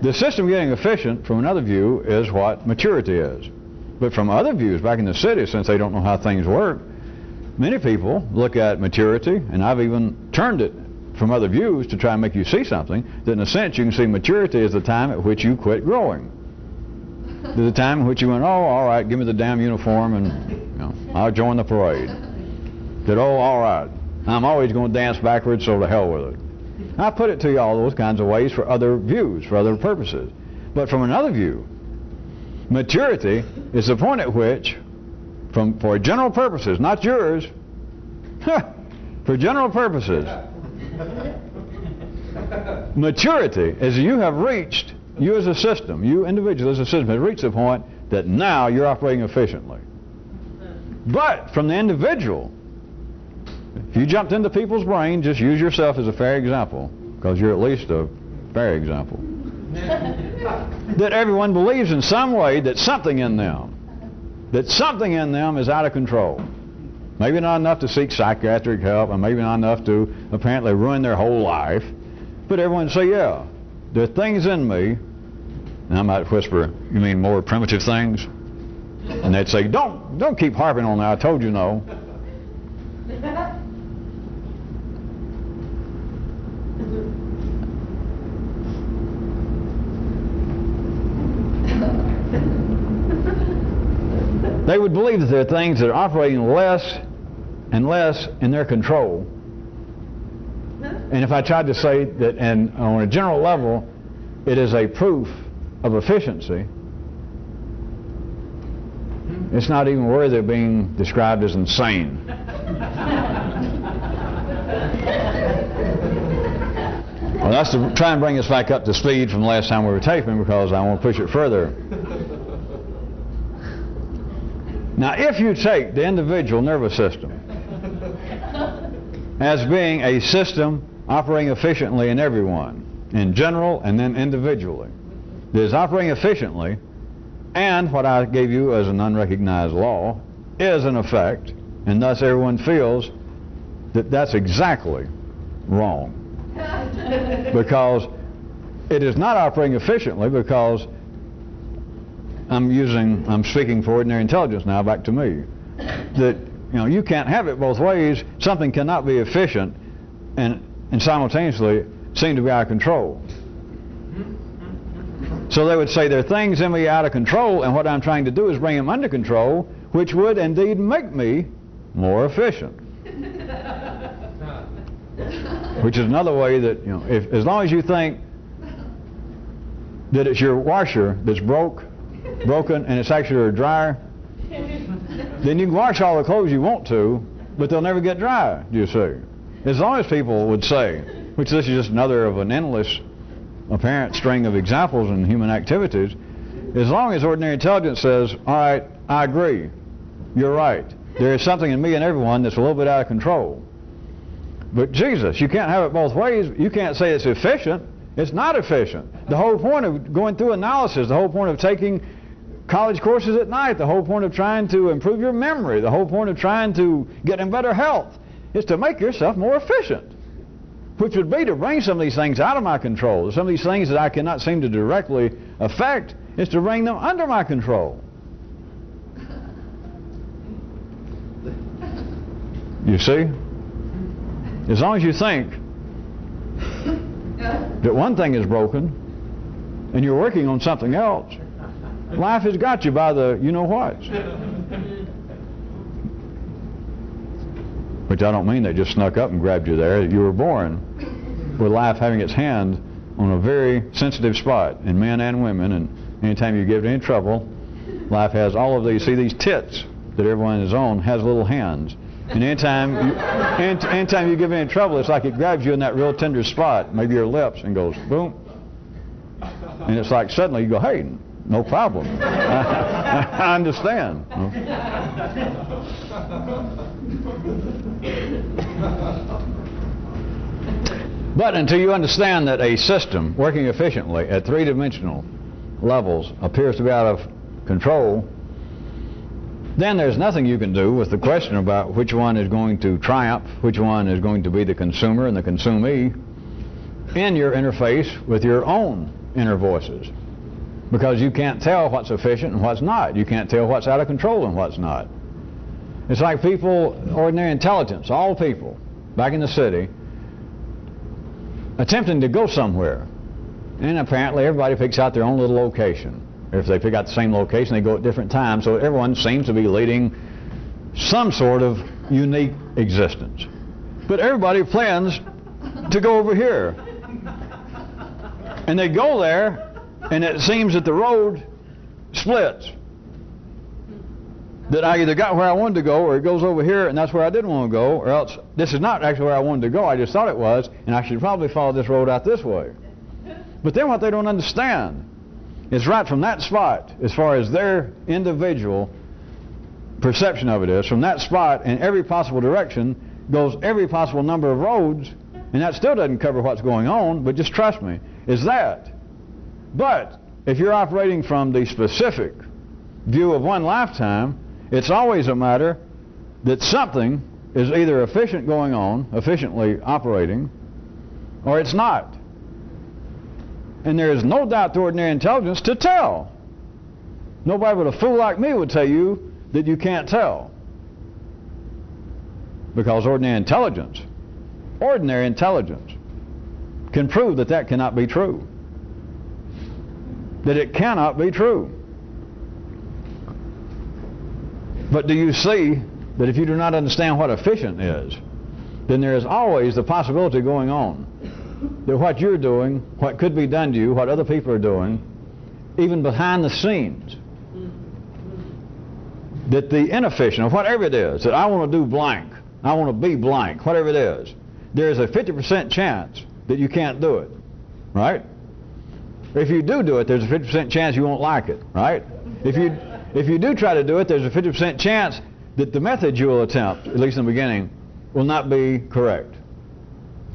The system getting efficient, from another view, is what maturity is. But from other views, back in the city, since they don't know how things work, many people look at maturity, and I've even turned it from other views to try and make you see something, that in a sense you can see maturity as the time at which you quit growing. The time in which you went, oh, all right, give me the damn uniform and I'll join the parade. That, oh, all right, I'm always going to dance backwards, so to hell with it. I put it to you all those kinds of ways for other views, for other purposes. But from another view, maturity is the point at which, for general purposes, not yours, for general purposes, maturity is you have reached, you as a system, you individual as a system, have reached the point that now you're operating efficiently. But from the individual, if you jumped into people's brain, just use yourself as a fair example, because you're at least a fair example. That everyone believes in some way that something in them is out of control. Maybe not enough to seek psychiatric help, and maybe not enough to apparently ruin their whole life. But everyone say, yeah, there are things in me, and I might whisper, you mean more primitive things? And they'd say, don't keep harping on that, I told you no. They would believe that there are things that are operating less and less in their control. And if I tried to say that, and on a general level, it is a proof of efficiency, it's not even worthy of being described as insane. Well, that's to try and bring us back up to speed from the last time we were taping, because I want to push it further. Now, if you take the individual nervous system as being a system operating efficiently in everyone, in general and then individually, that is operating efficiently, and what I gave you as an unrecognized law is an effect, and thus everyone feels that that's exactly wrong. Because it is not operating efficiently, because I'm speaking for ordinary intelligence now, back to me, that you can't have it both ways. Something cannot be efficient and simultaneously seem to be out of control. So they would say there are things in me out of control, and what I'm trying to do is bring them under control, which would indeed make me more efficient. Which is another way that, as long as you think that it's your washer that's broken and it's actually a dryer, then you can wash all the clothes you want to, but they'll never get dry, you see. As long as people would say, which this is just another of an endless apparent string of examples in human activities, as long as ordinary intelligence says, all right, I agree, you're right, there is something in me and everyone that's a little bit out of control. But Jesus, you can't have it both ways. You can't say it's efficient. It's not efficient. The whole point of going through analysis, the whole point of taking college courses at night, the whole point of trying to improve your memory, the whole point of trying to get in better health is to make yourself more efficient, which would be to bring some of these things out of my control. Some of these things that I cannot seem to directly affect is to bring them under my control. You see? As long as you think that one thing is broken and you're working on something else, life has got you by the you-know-whats. Which I don't mean they just snuck up and grabbed you there. You were born with life having its hand on a very sensitive spot in men and women, and anytime you give it any trouble, life has all of these. See, these tits that everyone is on has little hands. And anytime you give any trouble, it's like it grabs you in that real tender spot, maybe your lips, and goes boom. And it's like suddenly you go, hey, no problem. I understand. But until you understand that a system working efficiently at three-dimensional levels appears to be out of control, then there's nothing you can do with the question about which one is going to triumph, which one is going to be the consumer and the consumee in your interface with your own inner voices. Because you can't tell what's efficient and what's not. You can't tell what's out of control and what's not. It's like people, ordinary intelligence, all people, back in the city, attempting to go somewhere. And apparently everybody picks out their own little location. If they pick out the same location, they go at different times, so everyone seems to be leading some sort of unique existence. But everybody plans to go over here. And they go there, and it seems that the road splits. That I either got where I wanted to go, or it goes over here, and that's where I didn't want to go, or else this is not actually where I wanted to go. I just thought it was, and I should probably follow this road out this way. But then what they don't understand is right from that spot, as far as their individual perception of it is, from that spot in every possible direction goes every possible number of roads, and that still doesn't cover what's going on, but just trust me, is that. But if you're operating from the specific view of one lifetime, it's always a matter that something is either efficiently operating, or it's not. And there is no doubt to ordinary intelligence to tell. Nobody but a fool like me would tell you that you can't tell. Because ordinary intelligence can prove that that cannot be true. That it cannot be true. But do you see that if you do not understand what efficient is, then there is always the possibility going on that what you're doing, what could be done to you, what other people are doing, even behind the scenes, that the inefficient, or whatever it is, that I want to do blank, I want to be blank, whatever it is, there is a 50% chance that you can't do it, right? If you do it, there's a 50% chance you won't like it, right? If you do try to do it, there's a 50% chance that the method you will attempt, at least in the beginning, will not be correct.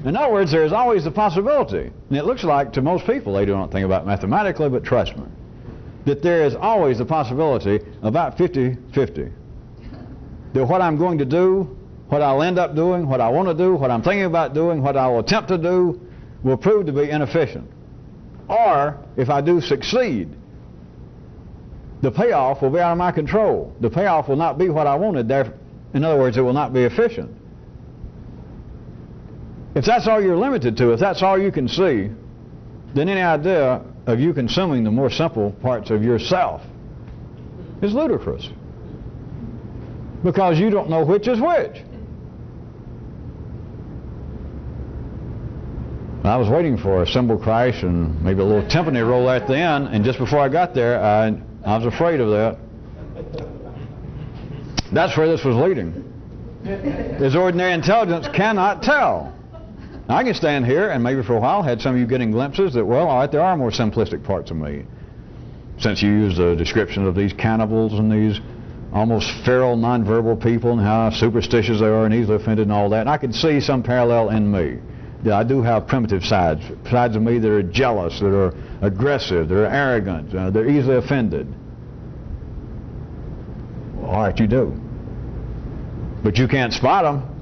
In other words, there is always the possibility, and it looks like to most people, they don't think about mathematically, but trust me, that there is always the possibility, about 50-50, that what I'm going to do, what I'll end up doing, what I want to do, what I'm thinking about doing, what I will attempt to do, will prove to be inefficient. Or, if I do succeed, the payoff will be out of my control. The payoff will not be what I wanted. In other words, it will not be efficient. If that's all you're limited to, if that's all you can see, then any idea of you consuming the more simple parts of yourself is ludicrous. Because you don't know which is which. I was waiting for a cymbal crash and maybe a little timpani roll at the end, and just before I got there, I was afraid of that. That's where this was leading. Is ordinary intelligence cannot tell. Now, I can stand here and maybe for a while had some of you getting glimpses that, well, all right, there are more simplistic parts of me. Since you use the description of these cannibals and these almost feral, nonverbal people and how superstitious they are and easily offended and all that, and I can see some parallel in me. That I do have primitive sides of me that are jealous, that are aggressive, that are arrogant, they're easily offended. Well, all right, you do. But you can't spot them.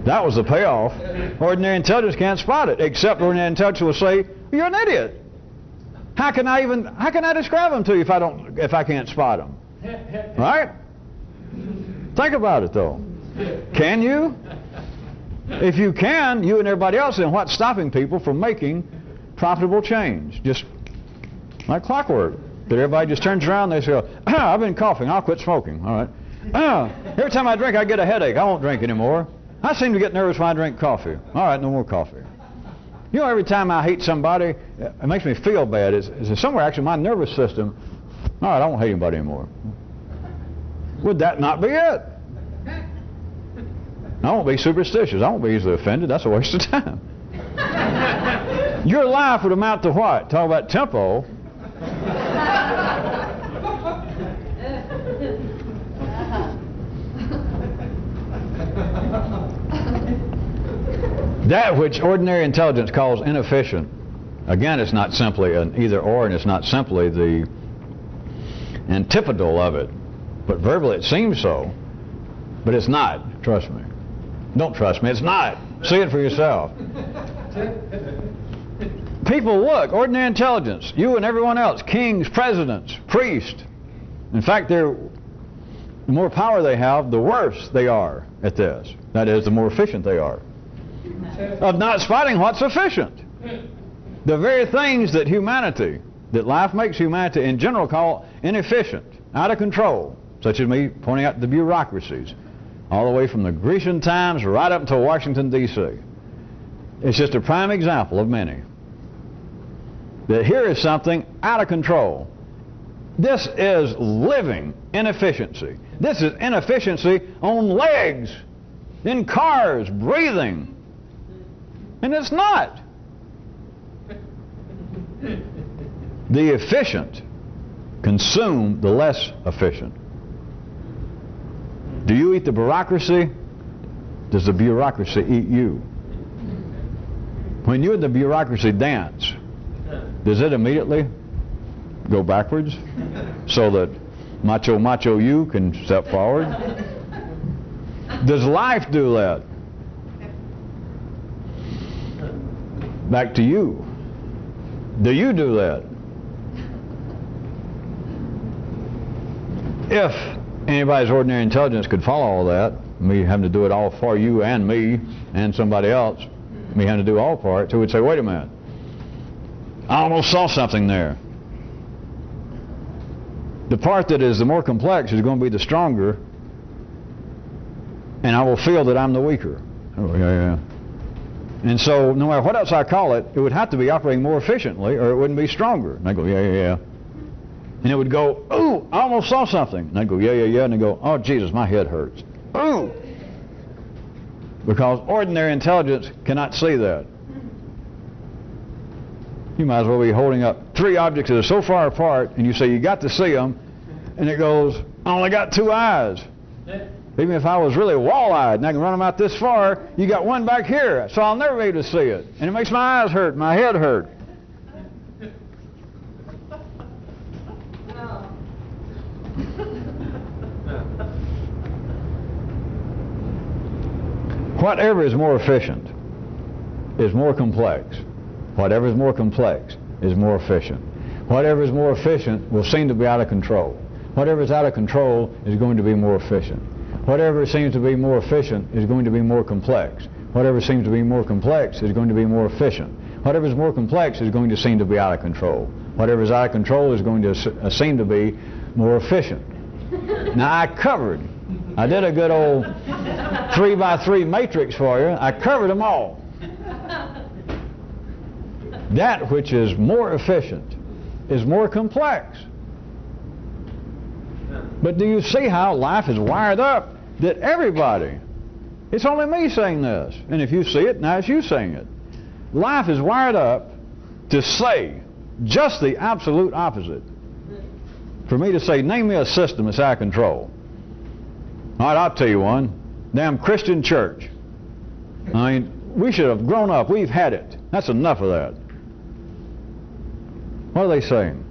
That was the payoff. Ordinary intelligence can't spot it, except ordinary intelligence will say, you're an idiot. How can I describe them to you if I can't spot them? Right? Think about it though. Can you? If you can, you and everybody else, then what's stopping people from making profitable change? Just like clockwork. That everybody just turns around and they say, I've been coughing, I'll quit smoking. All right. Every time I drink, I get a headache. I won't drink anymore. I seem to get nervous when I drink coffee. All right, no more coffee. You know, every time I hate somebody, it makes me feel bad. It's somewhere actually my nervous system. All right, I won't hate anybody anymore. Would that not be it? I won't be superstitious. I won't be easily offended. That's a waste of time. Your life would amount to what? Talk about tempo. That which ordinary intelligence calls inefficient, again, it's not simply an either or, and it's not simply the antipodal of it. But verbally it seems so, but it's not. Trust me. Don't trust me, it's not. See it for yourself. People look, ordinary intelligence, you and everyone else, kings, presidents, priests. In fact, the more power they have, the worse they are at this. That is, the more efficient they are. Of not spotting what's efficient. The very things that life makes humanity in general call inefficient, out of control, such as me pointing out the bureaucracies, all the way from the Grecian times right up until Washington, D.C. It's just a prime example of many. That here is something out of control. This is living inefficiency. This is inefficiency on legs, in cars, breathing. And it's not. The efficient consume the less efficient. Do you eat the bureaucracy? Does the bureaucracy eat you? When you and the bureaucracy dance, does it immediately go backwards so that macho you can step forward? Does life do that? Back to you. Do you do that? If anybody's ordinary intelligence could follow all that, me having to do it all for you and me and somebody else, me having to do all parts, who would say, wait a minute, I almost saw something there. The part that is the more complex is going to be the stronger, and I will feel that I'm the weaker. Oh, yeah. And so no matter what else I call it, it would have to be operating more efficiently or it wouldn't be stronger. And I go, yeah. And it would go, ooh, I almost saw something. And I'd go, yeah. And I'd go, oh, Jesus, my head hurts. Ooh. Because ordinary intelligence cannot see that. You might as well be holding up 3 objects that are so far apart, and you say, you got to see them, and it goes, I only got 2 eyes. Even if I was really wall-eyed and I can run them out this far, you got one back here, so I'll never be able to see it. And it makes my eyes hurt, my head hurt. Whatever is more efficient is more complex. Whatever is more complex is more efficient. Whatever is more efficient will seem to be out of control. Whatever is out of control is going to be more efficient. Whatever seems to be more efficient is going to be more complex. Whatever seems to be more complex is going to be more efficient. Whatever is more complex is going to seem to be out of control. Whatever is out of control is going to seem to be more efficient. Now I did a good old 3x3 matrix for you. I covered them all. That which is more efficient is more complex. But do you see how life is wired up? That everybody, it's only me saying this, and if you see it, now it's you saying it. Life is wired up to say just the absolute opposite. For me to say, name me a system that's out of control. All right, I'll tell you one. Damn Christian church. I mean, we should have grown up. We've had it. That's enough of that. What are they saying?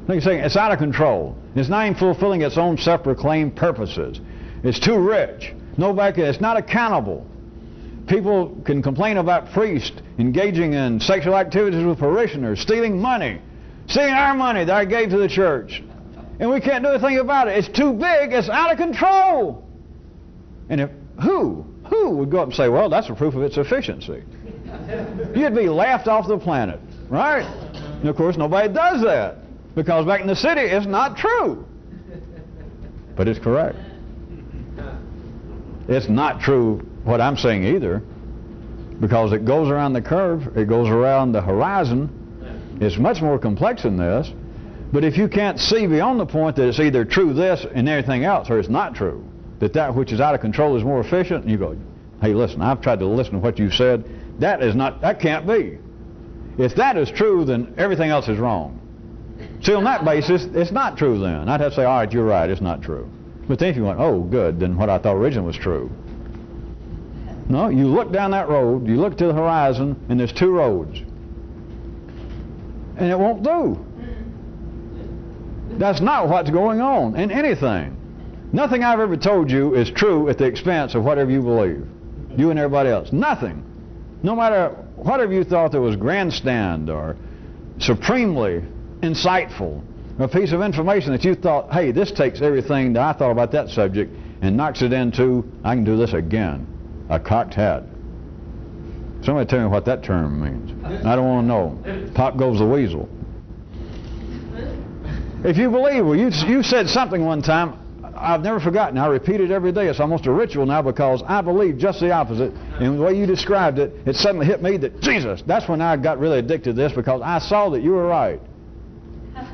They're saying it's out of control. It's not even fulfilling its own self-proclaimed purposes. It's too rich. It's not accountable. People can complain about priests engaging in sexual activities with parishioners, stealing money, stealing our money that I gave to the church. And we can't do anything about it. It's too big. It's out of control. And who would go up and say, well, that's a proof of its efficiency? You'd be laughed off the planet, right? And of course, nobody does that. Because back in the city, it's not true. But it's correct. It's not true what I'm saying either. Because it goes around the curve, it goes around the horizon. It's much more complex than this. But if you can't see beyond the point that it's either true this and everything else, or it's not true, that which is out of control is more efficient, and you go, hey, listen, I've tried to listen to what you said. That can't be. If that is true, then everything else is wrong. See, on that basis, it's not true then. I'd have to say, all right, you're right, it's not true. But then if you went, oh, good, then what I thought originally was true. No, you look down that road, you look to the horizon, and there's 2 roads. And it won't do. That's not what's going on in anything. Nothing I've ever told you is true at the expense of whatever you believe. You and everybody else. Nothing. No matter whatever you thought that was grandstand or supremely insightful, a piece of information that you thought, hey, this takes everything that I thought about that subject and knocks it into, I can do this again, a cocked hat. Somebody tell me what that term means. I don't want to know. Pop goes the weasel. If you believe, well, you said something one time, I've never forgotten. I repeat it every day. It's almost a ritual now because I believe just the opposite. And the way you described it, it suddenly hit me that, Jesus, that's when I got really addicted to this, because I saw that you were right.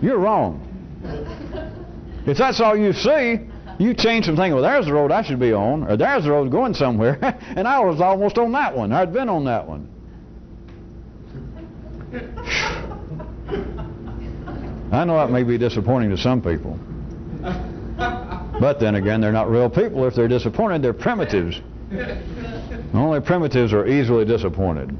You're wrong. If that's all you see, you change some thinking, well, there's the road I should be on, or there's the road going somewhere, and I was almost on that one. I'd been on that one. I know that may be disappointing to some people. But then again, they're not real people. If they're disappointed, they're primitives. Only primitives are easily disappointed.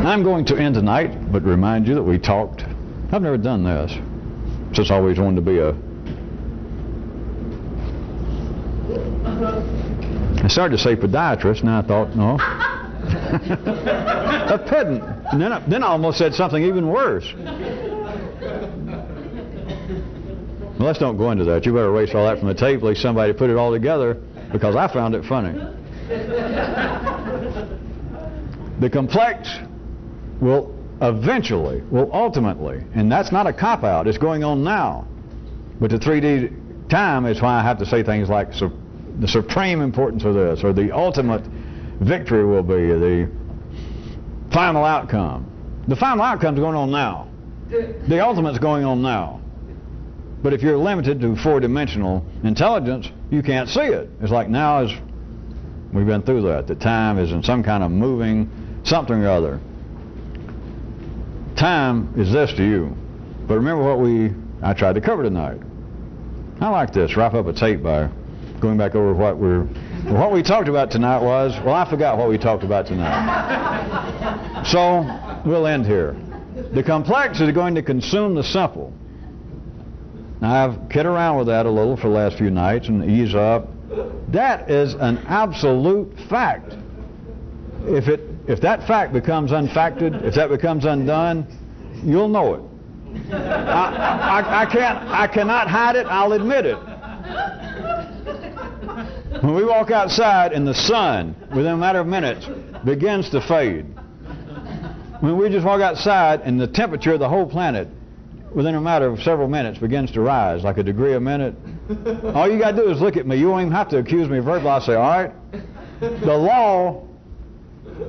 I'm going to end tonight, but remind you that we talked. I've never done this. Just always wanted to be I started to say podiatrist, and I thought, no. A pedant. And then I almost said something even worse. Well, let's don't go into that. You better erase all that from the tape. At least somebody put it all together, because I found it funny. The complex will eventually, will ultimately, and that's not a cop-out, it's going on now. But the 3D time is why I have to say things like the supreme importance of this, or the ultimate victory will be, the final outcome. The final outcome's going on now. The ultimate's going on now. But if you're limited to four-dimensional intelligence, you can't see it. It's like now is, we've been through that. The time is in some kind of moving something or other. Time is this to you. But remember what I tried to cover tonight. I like this. Wrap up a tape by going back over what we talked about tonight was, well, I forgot what we talked about tonight. So we'll end here. The complex is going to consume the simple. Now, I've kidded around with that a little for the last few nights and ease up. That is an absolute fact. If that fact becomes unfacted, if that becomes undone, you'll know it. I cannot hide it. I'll admit it. When we walk outside and the sun, within a matter of minutes, begins to fade. When we just walk outside and the temperature of the whole planet, within a matter of several minutes, begins to rise like a degree a minute, all you got to do is look at me. You won't even have to accuse me verbally. I'll say, all right, the law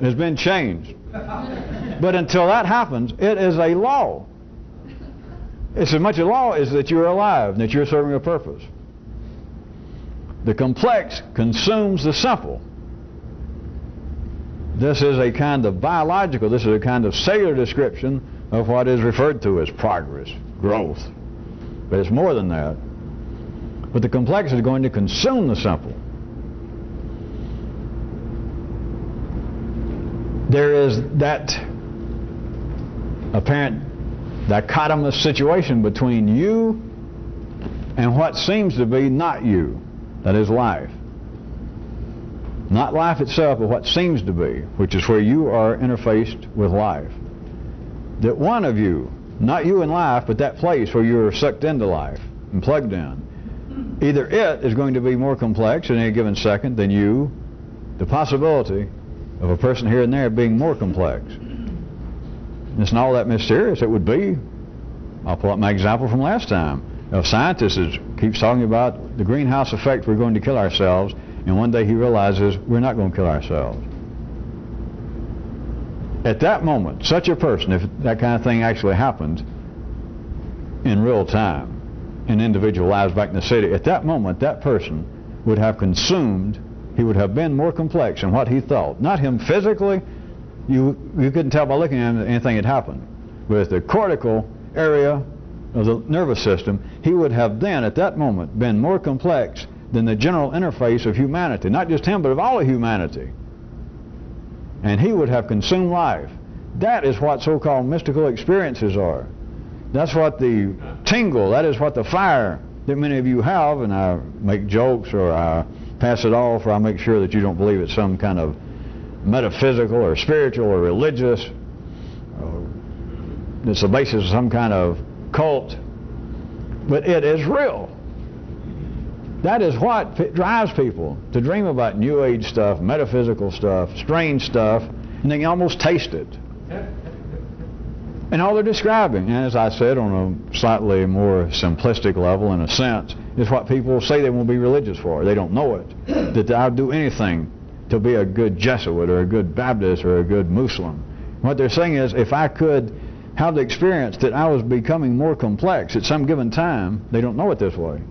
has been changed. But until that happens, it is a law. It's as much a law as that you're alive and that you're serving a purpose. The complex consumes the simple. This is a kind of biological, this is a kind of cellular description of what is referred to as progress, growth. But it's more than that. But the complex is going to consume the simple. There is that apparent dichotomous situation between you and what seems to be not you. That is life. Not life itself, but what seems to be, which is where you are interfaced with life. That one of you, not you in life, but that place where you're sucked into life and plugged in, either it is going to be more complex in any given second than you, the possibility of a person here and there being more complex. It's not all that mysterious. It would be, I'll pull up my example from last time. A scientist keeps talking about the greenhouse effect, we're going to kill ourselves, and one day he realizes we're not going to kill ourselves. At that moment, such a person, if that kind of thing actually happened in real time, in individual lives back in the city, at that moment, that person would have consumed, he would have been more complex in what he thought. Not him physically, you couldn't tell by looking at him that anything had happened. But the cortical area of the nervous system, he would have then, at that moment, been more complex than the general interface of humanity. Not just him, but of all of humanity. And he would have consumed life. That is what so-called mystical experiences are. That's what the tingle, that is what the fire that many of you have, and I make jokes or I pass it off, or I make sure that you don't believe it's some kind of metaphysical or spiritual or religious, it's the basis of some kind of cult, but it is real. That is what drives people to dream about New Age stuff, metaphysical stuff, strange stuff, and they can almost taste it. And all they're describing, and as I said on a slightly more simplistic level in a sense, is what people say they won't be religious for. They don't know it. That I'll do anything to be a good Jesuit or a good Baptist or a good Muslim. What they're saying is, if I could have the experience that I was becoming more complex at some given time, they don't know it this way,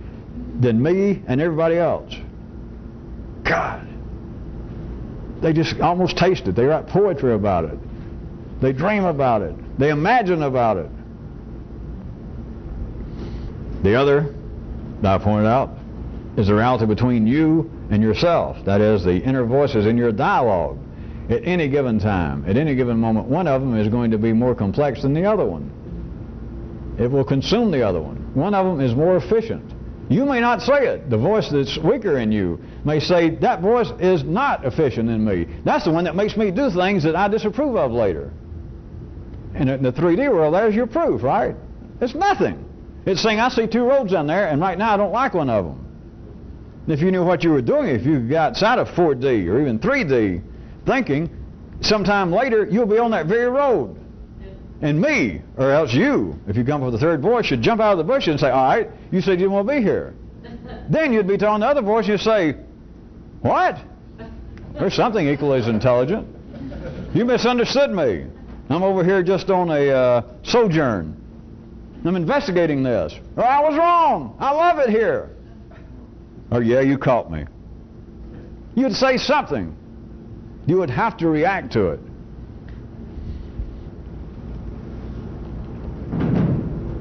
than me and everybody else. God. They just almost taste it. They write poetry about it. They dream about it. They imagine about it. The other, that I pointed out, is the reality between you and yourself. That is, the inner voices in your dialogue. At any given time, at any given moment, one of them is going to be more complex than the other one. It will consume the other one. One of them is more efficient. You may not say it. The voice that's weaker in you may say, that voice is not efficient in me. That's the one that makes me do things that I disapprove of later. And in the 3D world, there's your proof, right? It's nothing. It's saying, I see two roads down there, and right now I don't like one of them. And if you knew what you were doing, if you got outside of 4D or even 3D thinking, sometime later you'll be on that very road. And me, or else you, if you come with the third voice, should jump out of the bush and say, all right, you said you didn't want to be here. Then you'd be telling the other voice, you'd say, what? There's something equally as intelligent. You misunderstood me. I'm over here just on a sojourn. I'm investigating this. Or I was wrong. I love it here. Or yeah, you caught me. You'd say something. You would have to react to it.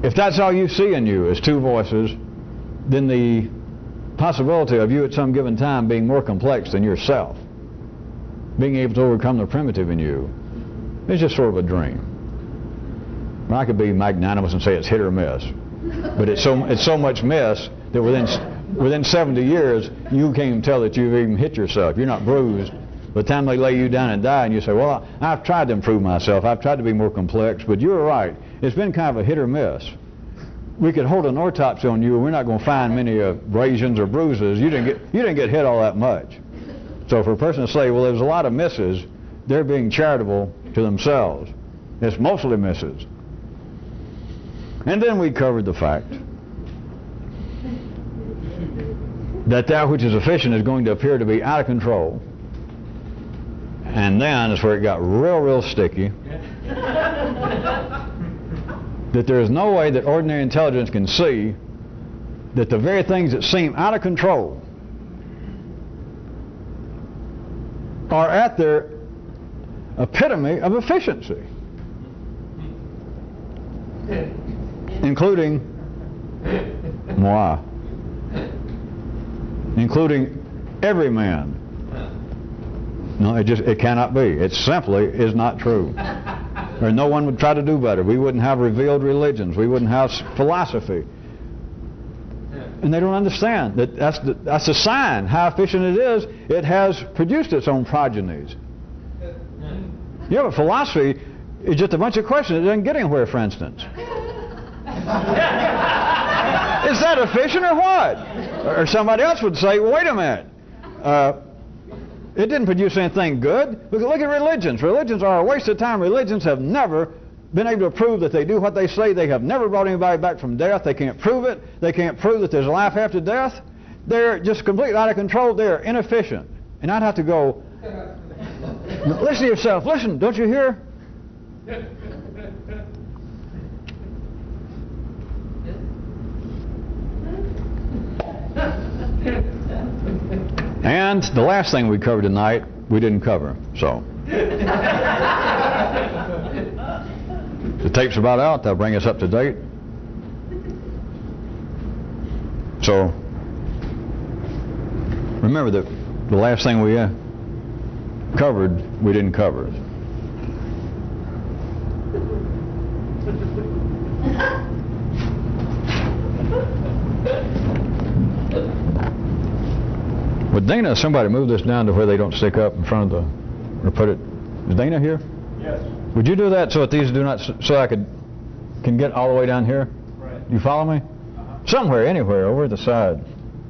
If that's all you see in you is two voices, then the possibility of you at some given time being more complex than yourself, being able to overcome the primitive in you, is just sort of a dream. Well, I could be magnanimous and say it's hit or miss, but it's so much miss that within 70 years you can't even tell that you've even hit yourself. You're not bruised. By the time they lay you down and die, and you say, well, I've tried to improve myself. I've tried to be more complex, but you're right. It's been kind of a hit or miss. We could hold an autopsy on you, and we're not going to find many abrasions or bruises. You didn't get hit all that much. So for a person to say, well, there's a lot of misses, they're being charitable to themselves. It's mostly misses. And then we covered the fact that that which is efficient is going to appear to be out of control. And then is where it got real sticky. That there is no way that ordinary intelligence can see that the very things that seem out of control are at their epitome of efficiency. Including moi. Including every man. No, it cannot be. It simply is not true. Or no one would try to do better. We wouldn't have revealed religions. We wouldn't have philosophy. And they don't understand that that's a sign how efficient it is. It has produced its own progenies. Yeah, but philosophy is just a bunch of questions. It doesn't get anywhere, for instance. Is that efficient or what? Or somebody else would say, well, wait a minute. It didn't produce anything good. Look at religions. Religions are a waste of time. Religions have never been able to prove that they do what they say. They have never brought anybody back from death. They can't prove it. They can't prove that there's a life after death. They're just completely out of control. They're inefficient. And I'd have to go, listen to yourself. Listen, don't you hear? And the last thing we covered tonight, we didn't cover. So the tape's about out. That'll bring us up to date. So remember that the last thing we covered, we didn't cover. Would Dana, somebody move this down to where they don't stick up in front of the, or put it, is Dana here? Yes. Would you do that so that these do not, so I can get all the way down here? Right. You follow me? Somewhere, anywhere, over at the side.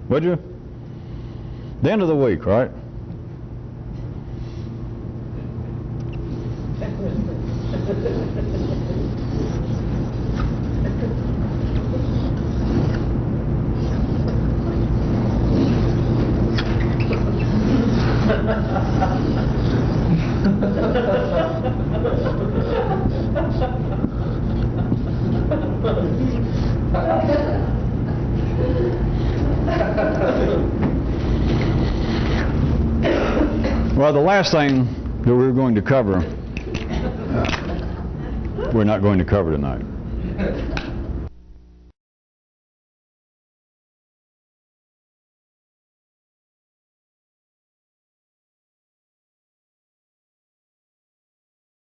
Would you? The end of the week, right? Well, the last thing that we're going to cover, we're not going to cover tonight.